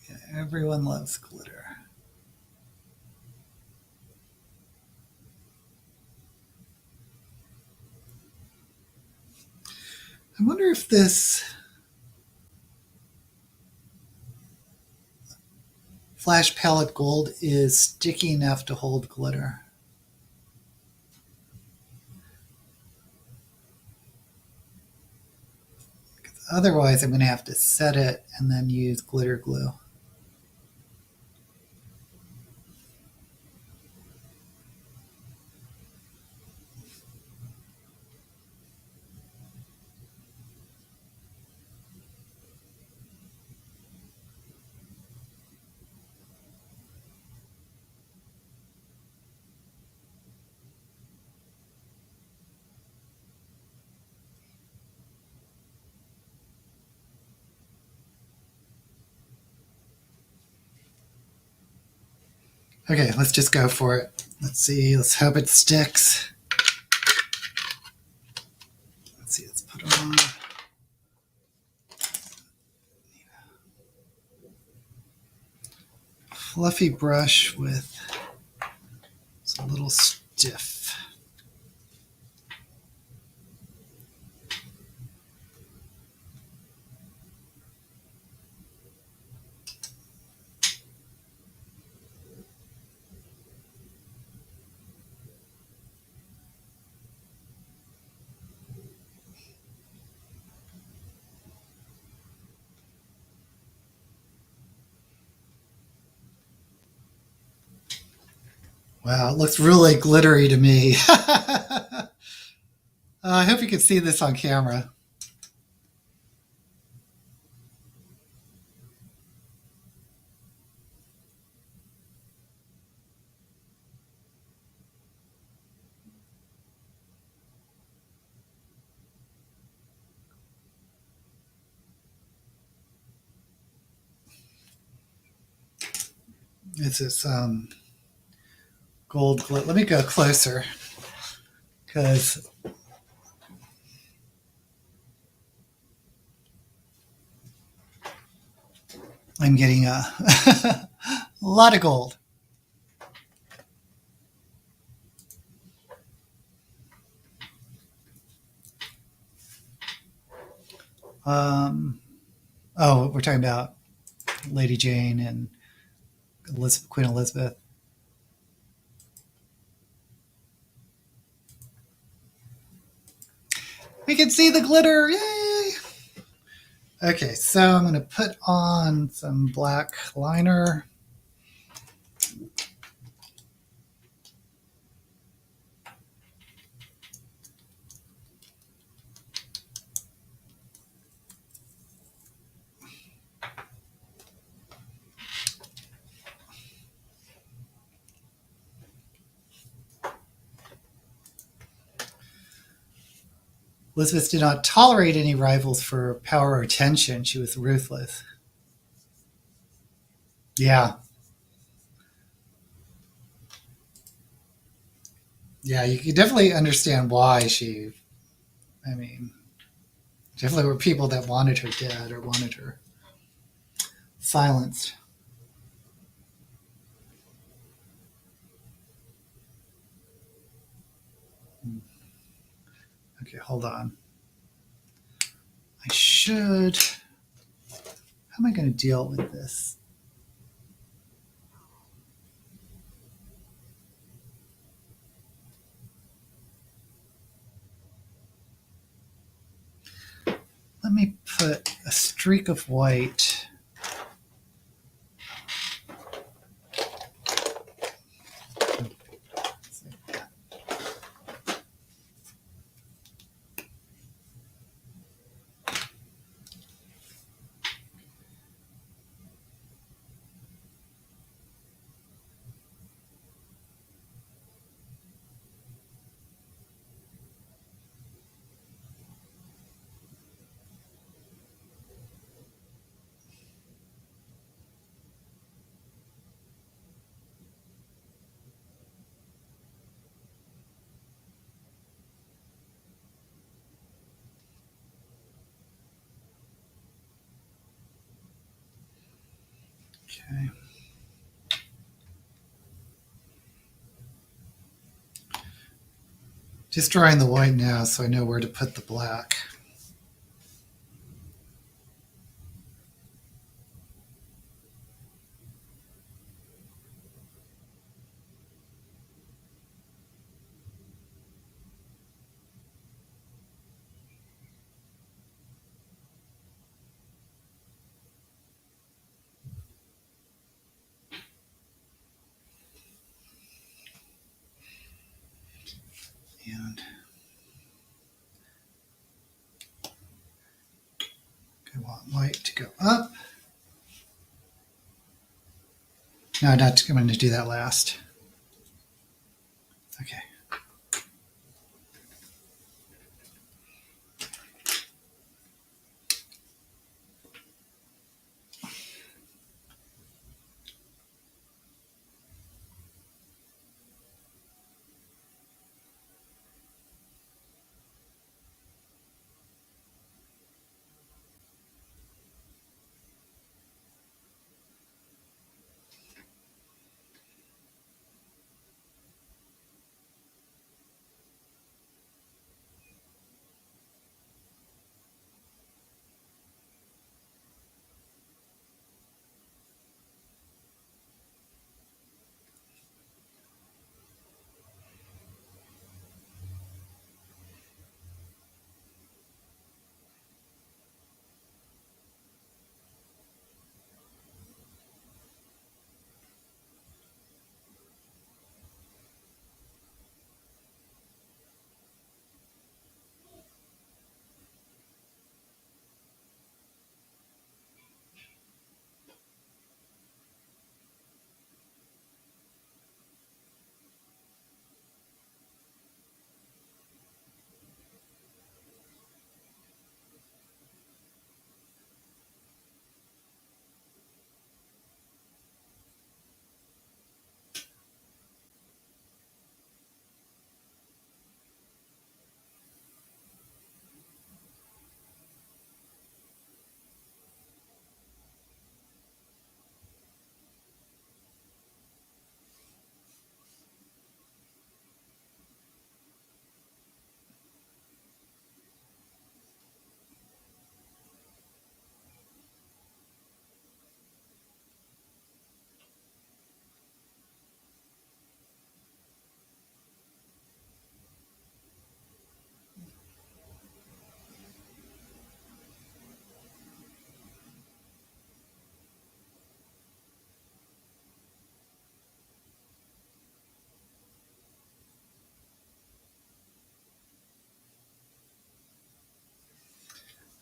Yeah, everyone loves glitter. I wonder if this flash palette gold is sticky enough to hold glitter. Otherwise, I'm going to have to set it and then use glitter glue. Okay, let's just go for it. Let's see. Let's hope it sticks. Let's see. Let's put it on. Fluffy brush with it's a little stiff. Wow, it looks really glittery to me. I hope you can see this on camera. It's this gold glitter. Let me go closer because I'm getting a, a lot of gold. Oh, we're talking about Lady Jane and Queen Elizabeth. We can see the glitter. Yay! Okay, so I'm going to put on some black liner. Elizabeth did not tolerate any rivals for power or attention. She was ruthless. Yeah. Yeah, you can definitely understand why I mean, definitely were people that wanted her dead or wanted her. silenced. Okay, hold on. I should. How am I going to deal with this? Let me put a streak of white. Okay. Just drawing the white now so I know where to put the black. And I want white to go up. No, I'm going to do that last. Okay.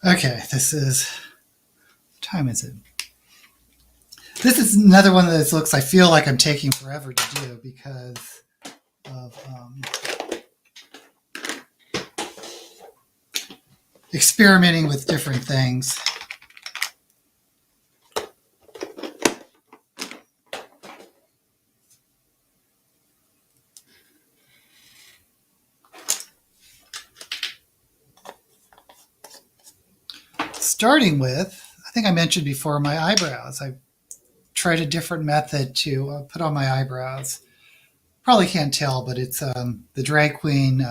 Okay, this is, what time is it? This is another one of those looks I feel like I'm taking forever to do because of experimenting with different things. Starting with, I think I mentioned before my eyebrows. I tried a different method to put on my eyebrows. Probably can't tell, but it's the drag queen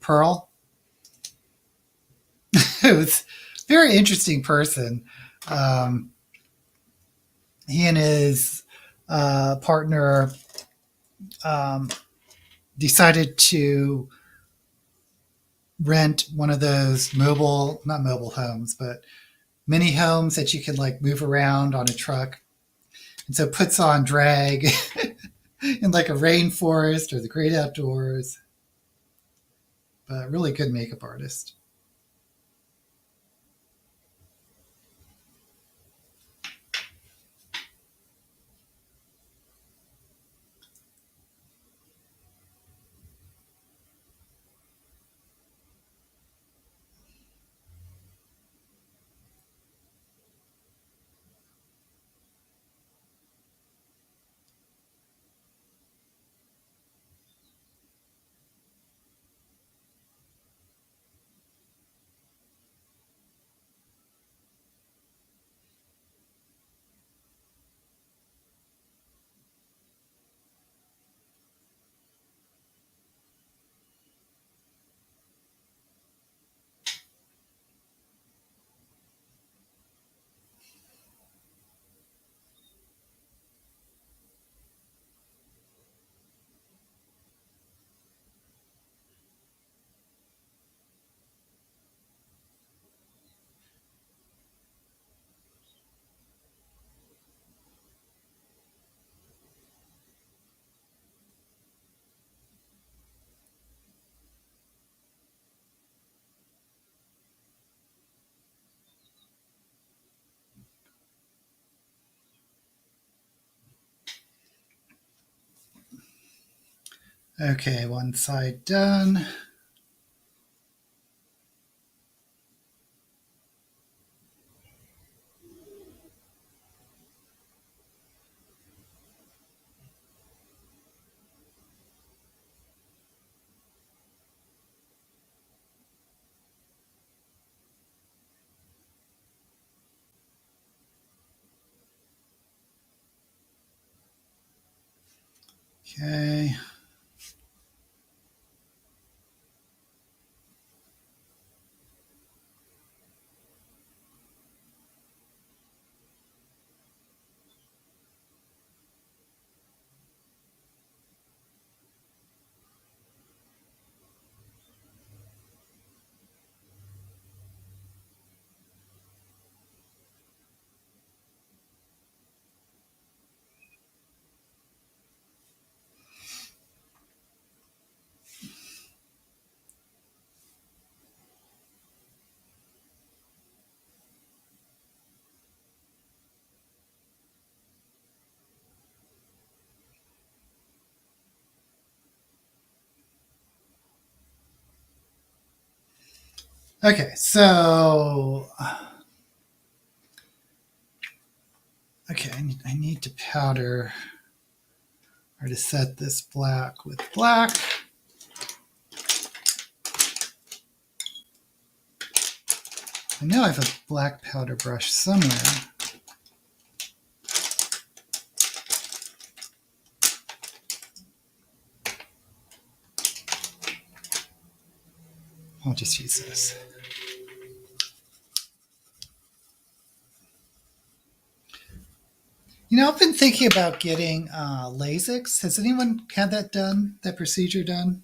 Pearl. It was a very interesting person. Um, he and his partner um, decided to rent one of those mobile, not mobile homes, but mini homes that you can like move around on a truck. And so puts on drag in like a rainforest or the great outdoors. But really good makeup artist. Okay, one side done. Okay. Okay, so okay, I need to powder or to set this black with black. I know I have a black powder brush somewhere. I'll just use this. You know, I've been thinking about getting LASIK. Has anyone had that done, that procedure done?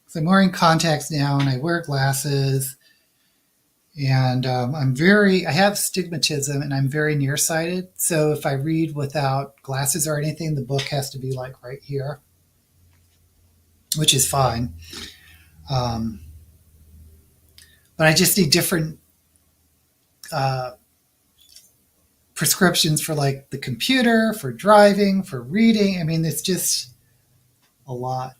So I'm wearing contacts now and I wear glasses. And I have stigmatism and I'm very nearsighted. So if I read without glasses or anything, the book has to be like right here, which is fine. Um, but I just need different uh, prescriptions for like the computer, for driving, for reading. I mean, it's just a lot.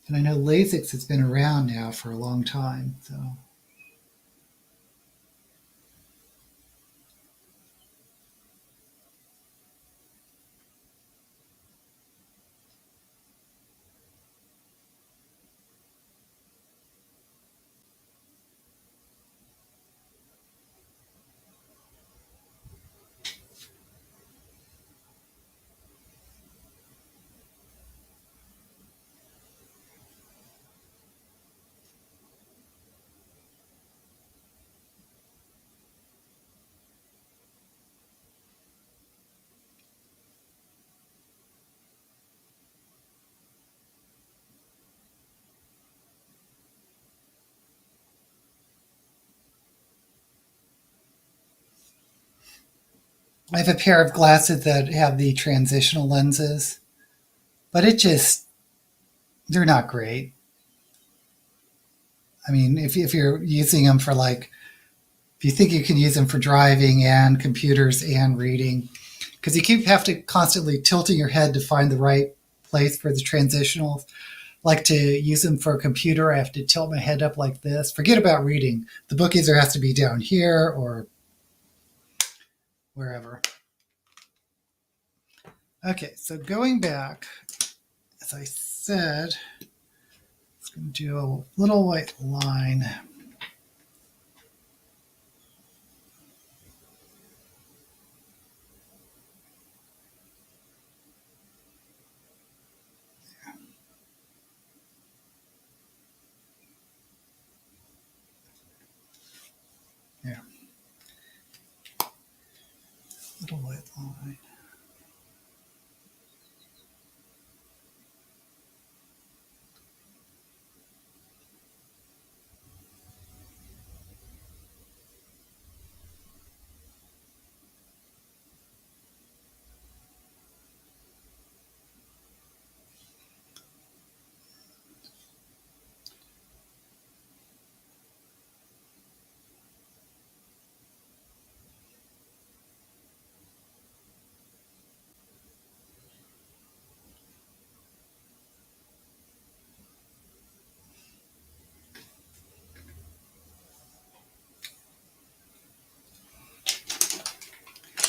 And I know LASIK has been around now for a long time. So I have a pair of glasses that have the transitional lenses, but they're not great. I mean, if you're using them for like, if you think you can use them for driving and computers and reading, because you have to constantly tilting your head to find the right place for the transitionals. Like to use them for a computer, I have to tilt my head up like this. Forget about reading. The book either has to be down here or wherever. Okay, so going back, as I said, it's going to do a little white line. Yeah, little white line.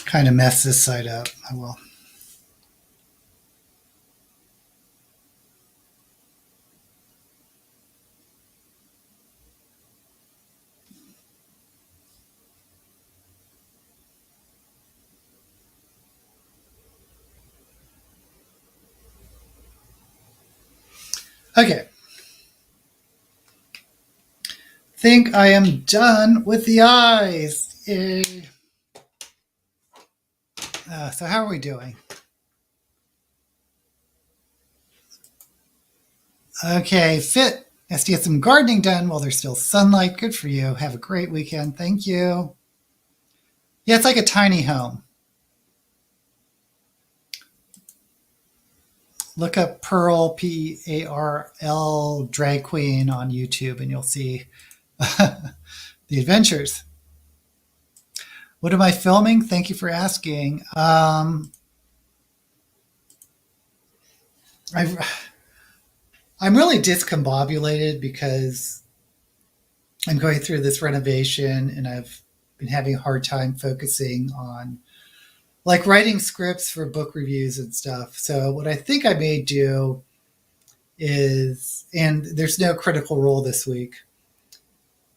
Kind of mess this side up. I will. Okay. Think I am done with the eyes. Yay. So how are we doing? Okay, fit. Has to get some gardening done while there's still sunlight. Good for you. Have a great weekend. Thank you. Yeah, it's like a tiny home. Look up Pearl, P-A-R-L, drag queen on YouTube, and you'll see the adventures. What am I filming? Thank you for asking. I'm really discombobulated because I'm going through this renovation and I've been having a hard time focusing on like writing scripts for book reviews and stuff. So what I think I may do is, and there's no critical role this week,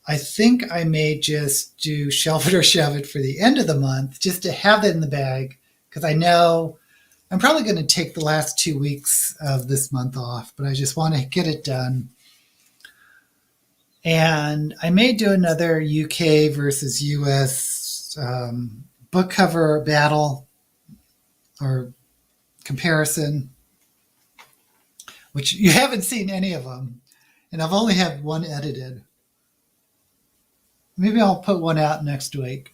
I think I may just do Shelf It or Shove It for the end of the month just to have it in the bag because I know I'm probably going to take the last 2 weeks of this month off, but I just want to get it done. And I may do another UK versus US book cover battle or comparison, which you haven't seen any of them. And I've only had one edited. Maybe I'll put one out next week.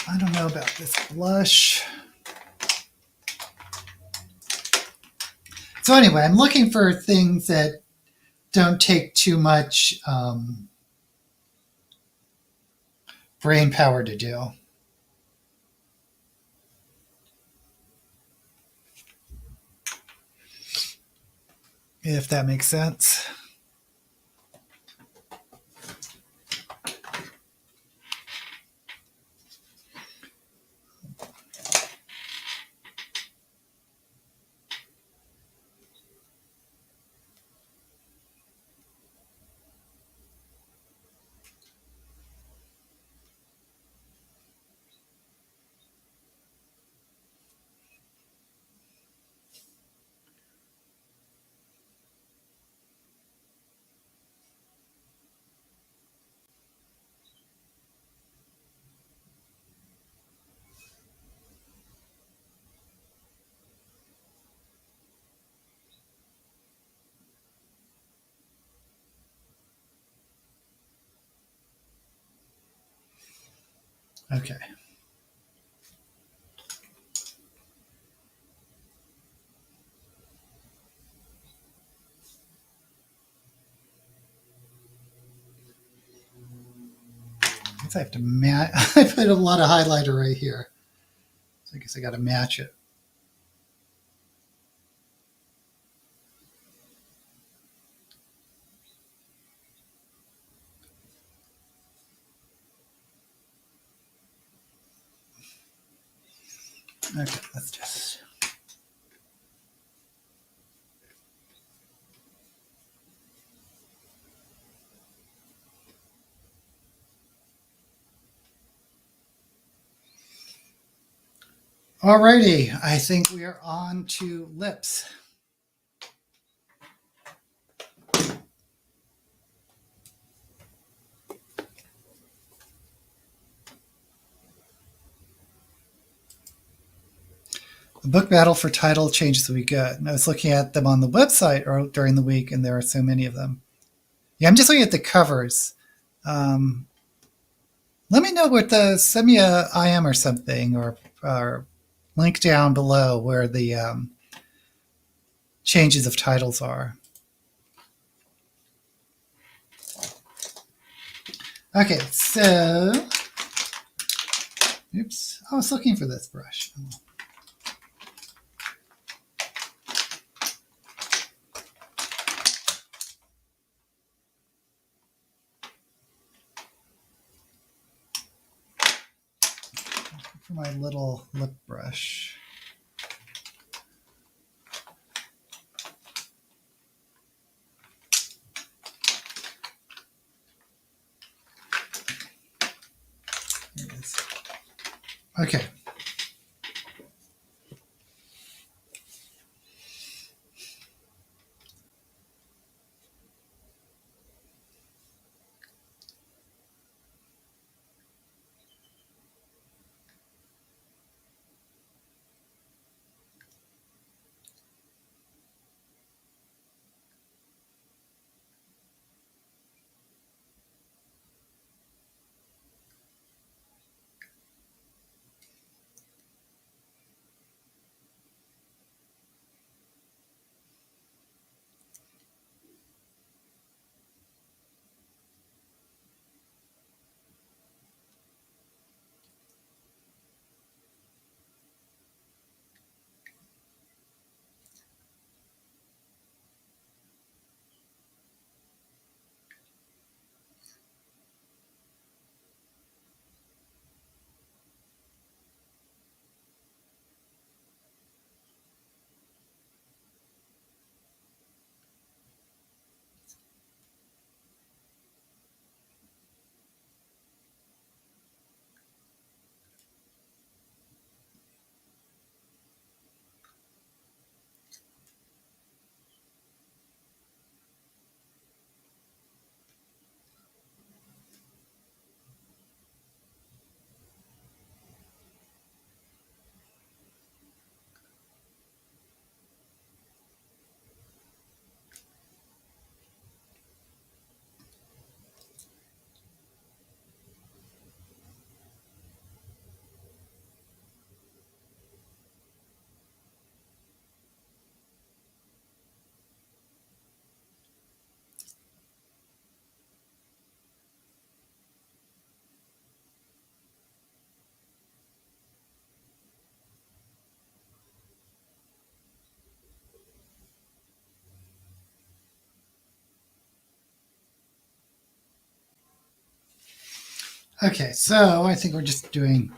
I don't know about this blush. So anyway, I'm looking for things that don't take too much brain power to do. If that makes sense. Okay. I guess I have to match. I put a lot of highlighter right here. So I guess I got to match it. Okay, let's just. Alrighty, I think we are on to lips. The book battle for title changes the week. And I was looking at them on the website or during the week, and there are so many of them. Yeah, I'm just looking at the covers. Let me know what send me a IM or something, or link down below where the changes of titles are. Okay, so, oops, I was looking for this brush. For my little lip brush. Here it is. Okay. Okay, so I think we're just doing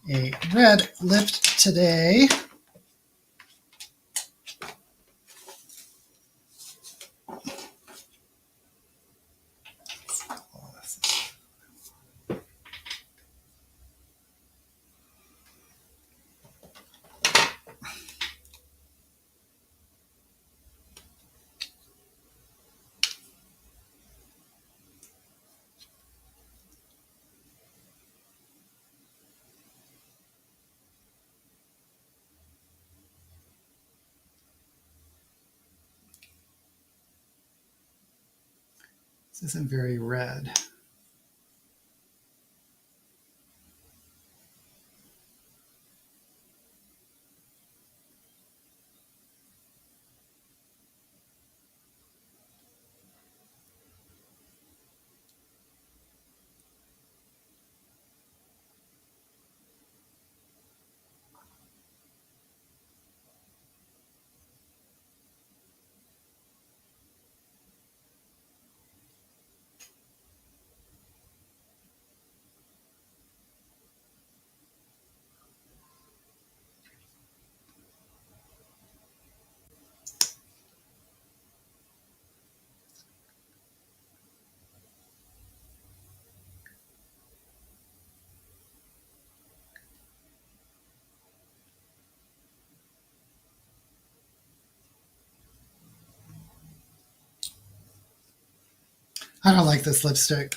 a red lip today. This isn't very red. I don't like this lipstick.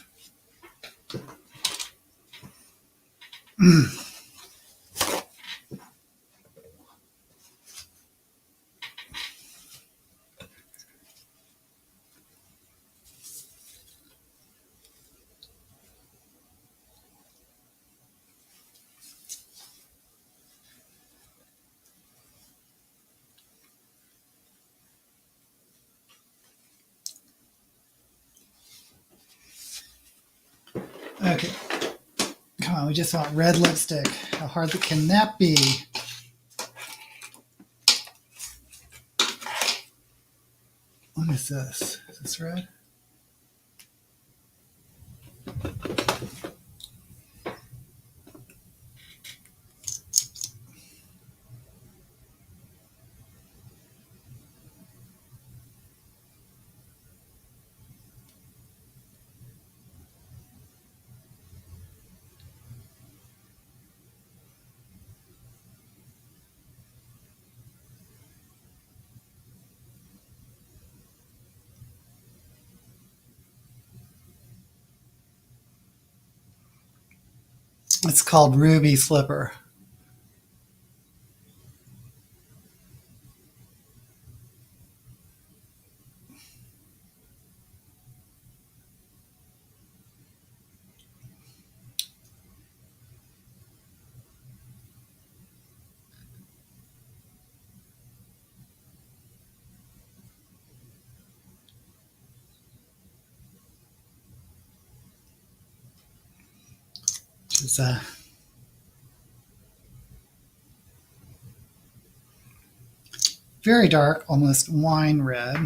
Okay. Come on, we just want red lipstick. How hard can that be? What is this? Is this red? It's called Ruby Slipper. Which is very dark, almost wine red.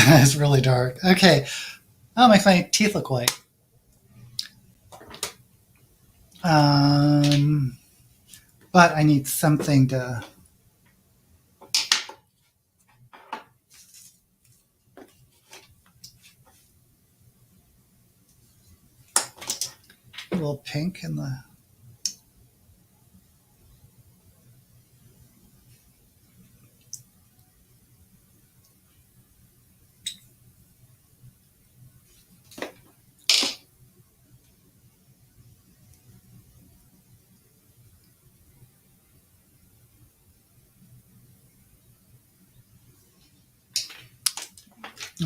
It's really dark. Okay. Oh, my teeth look white. But I need something to... A little pink in the...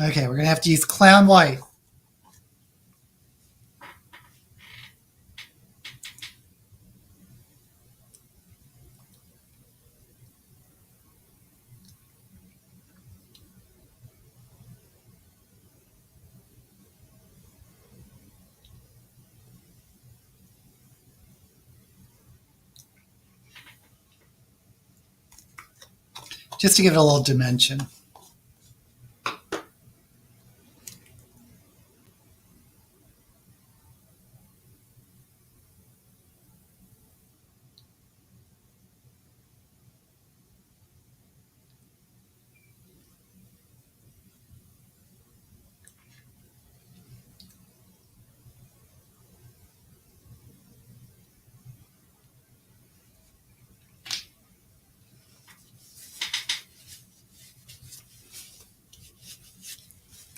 Okay, we're going to have to use Clown White. Just to give it a little dimension.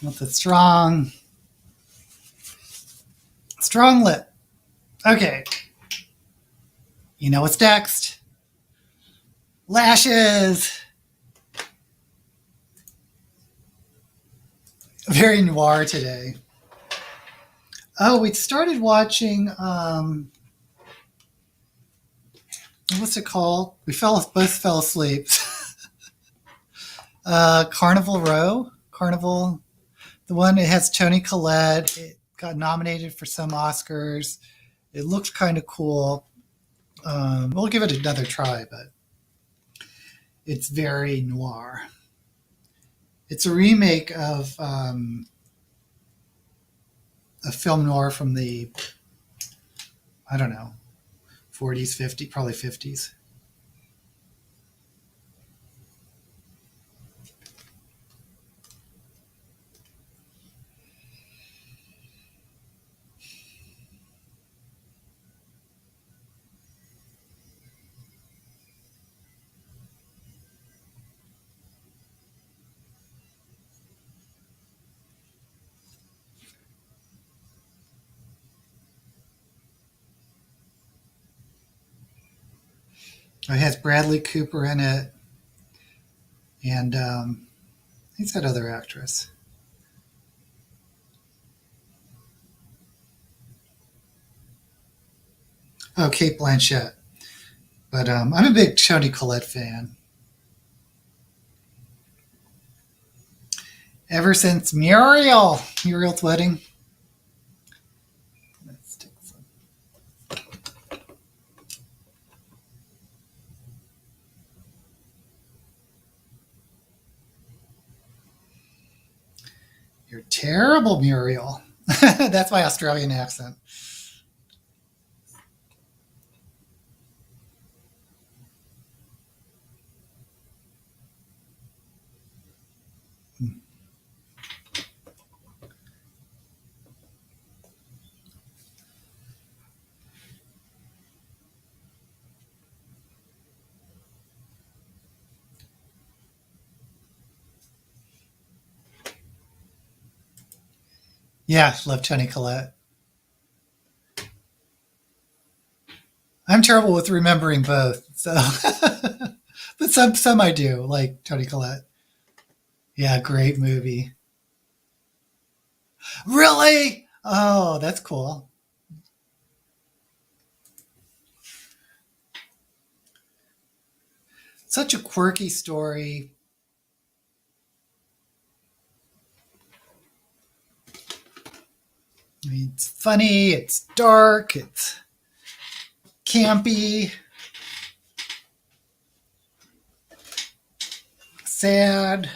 With a strong lip. Okay. You know what's next? Lashes. Very noir today. Oh, we started watching, what's it called? We both fell asleep. Carnival Row. Carnival. The one, it has Toni Collette. It got nominated for some Oscars. It looks kind of cool. We'll give it another try, but it's very noir. It's a remake of a film noir from the, I don't know, 40s, 50s, probably 50s. It has Bradley Cooper in it, and he's that other actress. Oh, Kate Blanchett. But I'm a big Toni Collette fan. Ever since Muriel's wedding. Let's take some. You're terrible, Muriel. That's my Australian accent. Yeah, love Toni Collette. I'm terrible with remembering both, so but some I do, like Toni Collette. Yeah, great movie. Really? Oh, that's cool. Such a quirky story. I mean, it's funny, it's dark, it's campy, sad,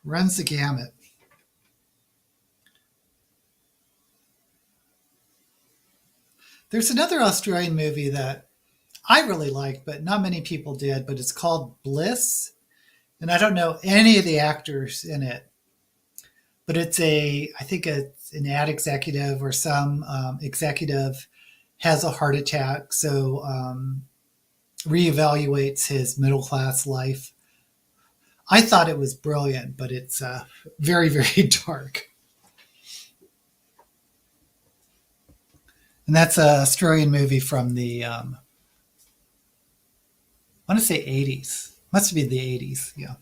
runs the gamut. There's another Australian movie that I really liked, but not many people did, but it's called Bliss. And I don't know any of the actors in it, but I think it's an ad executive or some executive has a heart attack, so reevaluates his middle class life. I thought it was brilliant, but it's very, very dark. And that's an Australian movie from the, I want to say 80s. Must be the 80s, yeah.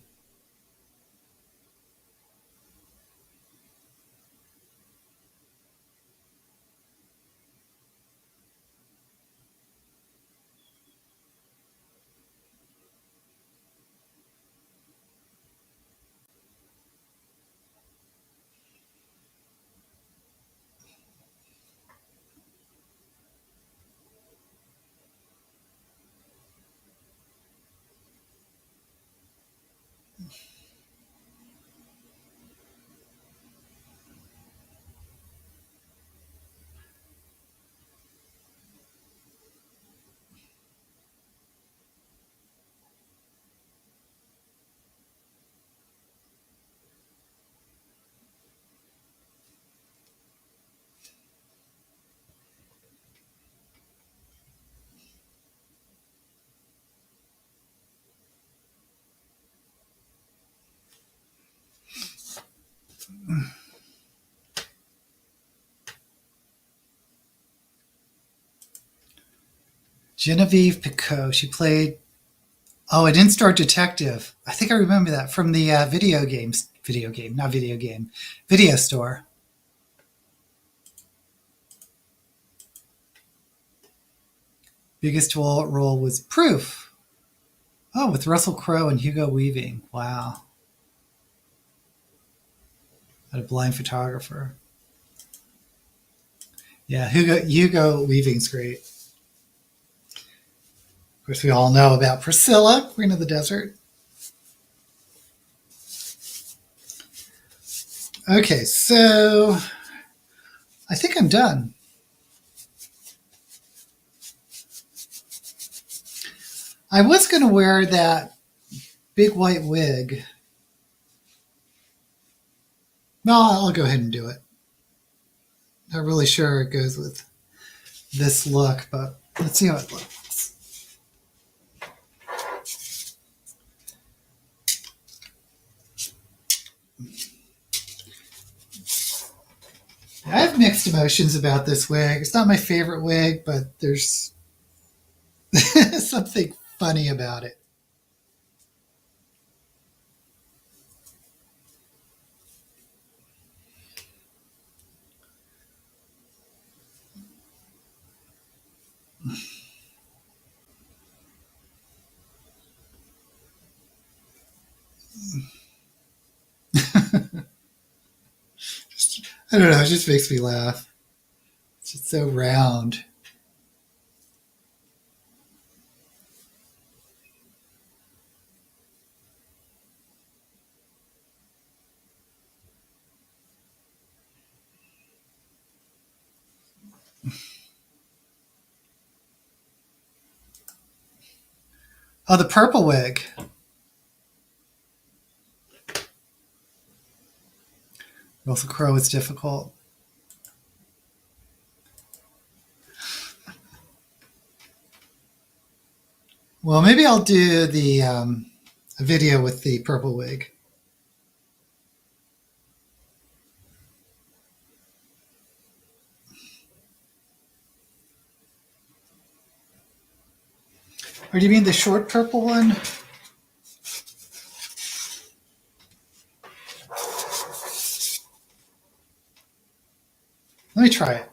Genevieve Picot. She played, oh, an in-store detective. I think I remember that from the video store. Biggest role was Proof. Oh, with Russell Crowe and Hugo Weaving. Wow. A blind photographer. Yeah, Hugo Weaving's great. Of course, we all know about Priscilla, Queen of the Desert. Okay, so I think I'm done. I was going to wear that big white wig. No, I'll go ahead and do it. Not really sure it goes with this look, but let's see how it looks. I have mixed emotions about this wig. It's not my favorite wig, but there's something funny about it. I don't know, it just makes me laugh. It's just so round. Oh, the purple wig. Russell Crowe is difficult. Well, maybe I'll do the a video with the purple wig. Or do you mean the short purple one? Let me try it.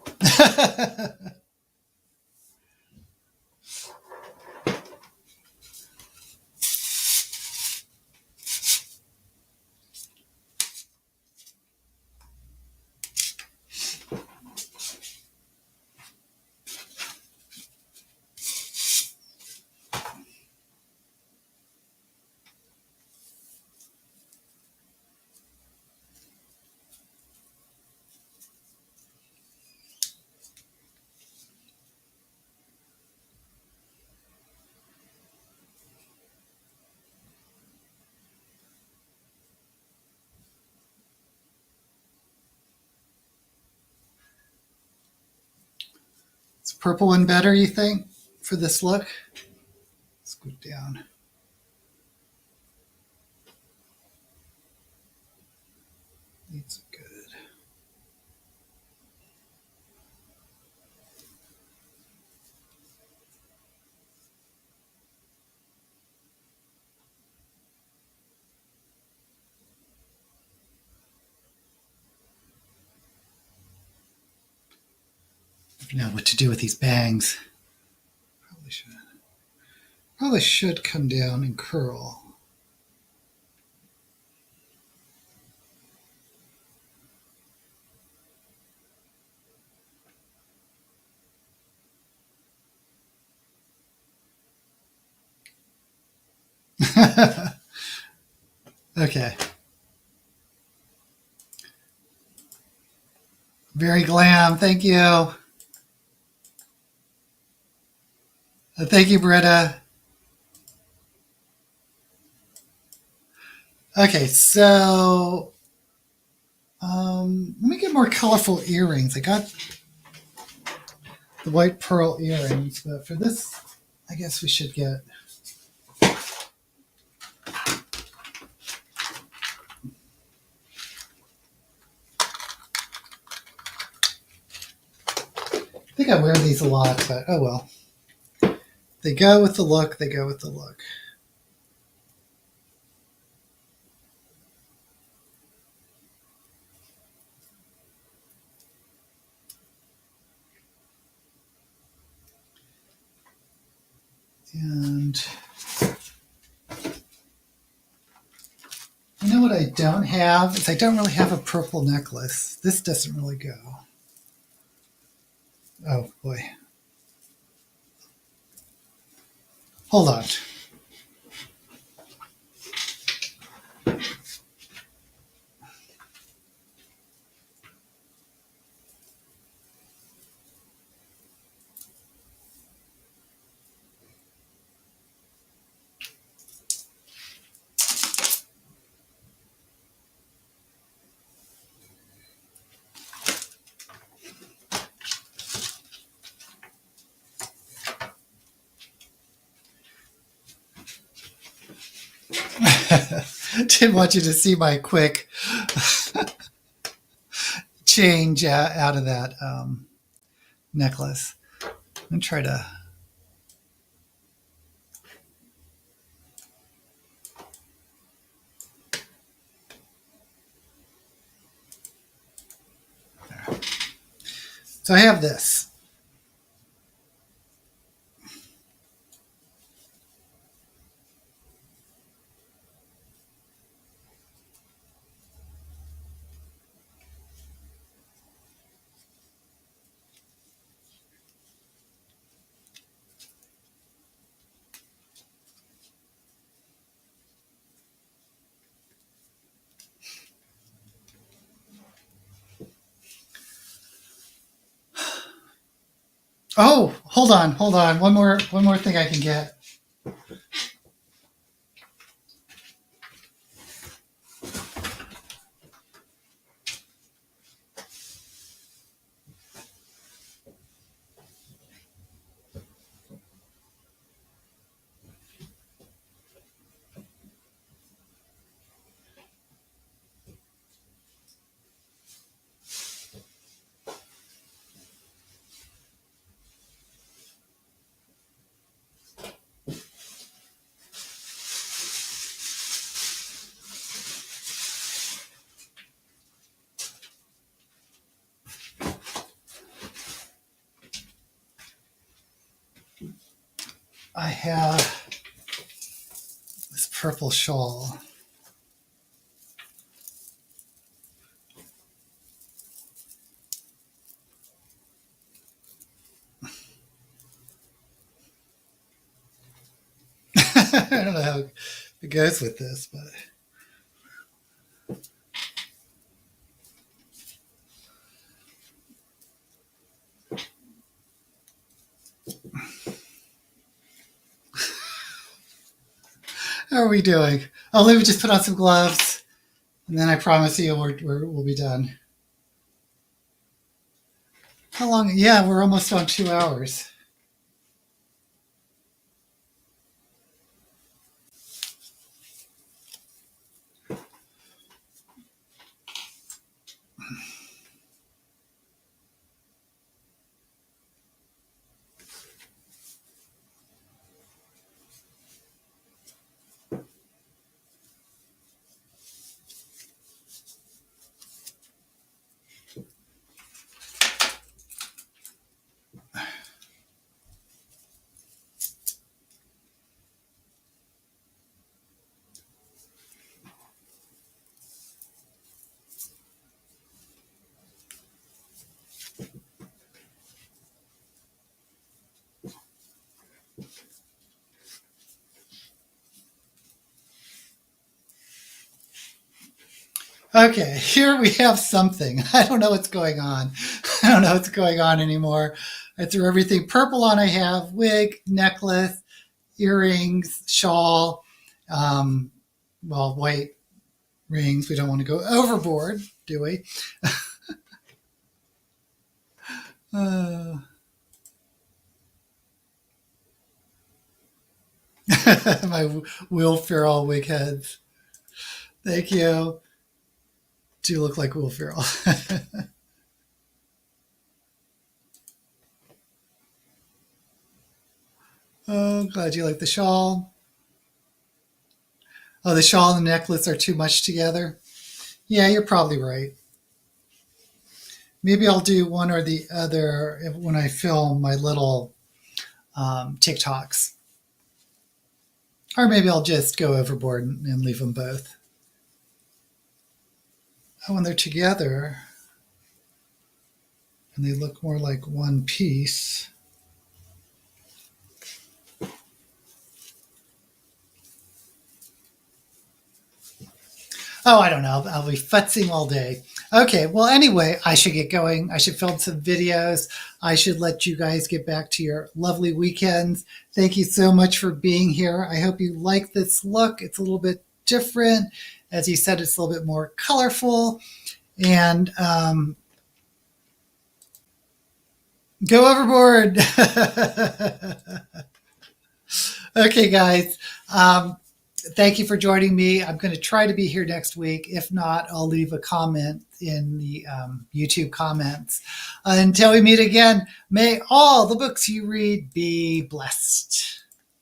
Is purple one better, you think, for this look? Let's go down. It's good. I don't know what to do with these bangs. Probably should come down and curl. Okay. Very glam. Thank you. Thank you, Britta. Okay, so let me get more colorful earrings. I got the white pearl earrings, but for this, I guess we should get I think I wear these a lot, but oh well. They go with the look. They go with the look. And you know what I don't have is I don't really have a purple necklace. This doesn't really go. Oh boy. Hold on. Didn't want you to see my quick change out of that necklace. I'm going to try to... There. So I have this. Oh, hold on. One more thing I can get. I have this purple shawl. I don't know how it goes with this, but... How are we doing? Oh, let me just put on some gloves, and then I promise you we'll be done. How long? Yeah, we're almost on 2 hours. Okay, here we have something. I don't know what's going on. I don't know what's going on anymore. I threw everything purple on. I have wig, necklace, earrings, shawl, well, white rings. We don't want to go overboard, do we? My Will Ferrell wig heads. Thank you. Do look like Will Ferrell. Oh, glad you like the shawl. Oh, the shawl and the necklace are too much together. Yeah, you're probably right. Maybe I'll do one or the other when I film my little TikToks. Or maybe I'll just go overboard and leave them both. Oh, when they're together and they look more like one piece. Oh, I don't know. I'll be futzing all day. Okay, well, anyway, I should get going. I should film some videos. I should let you guys get back to your lovely weekends. Thank you so much for being here. I hope you like this look. It's a little bit different. As you said, it's a little bit more colorful. And go overboard. Okay, guys. Thank you for joining me. I'm going to try to be here next week. If not, I'll leave a comment in the YouTube comments. Until we meet again, may all the books you read be blessed.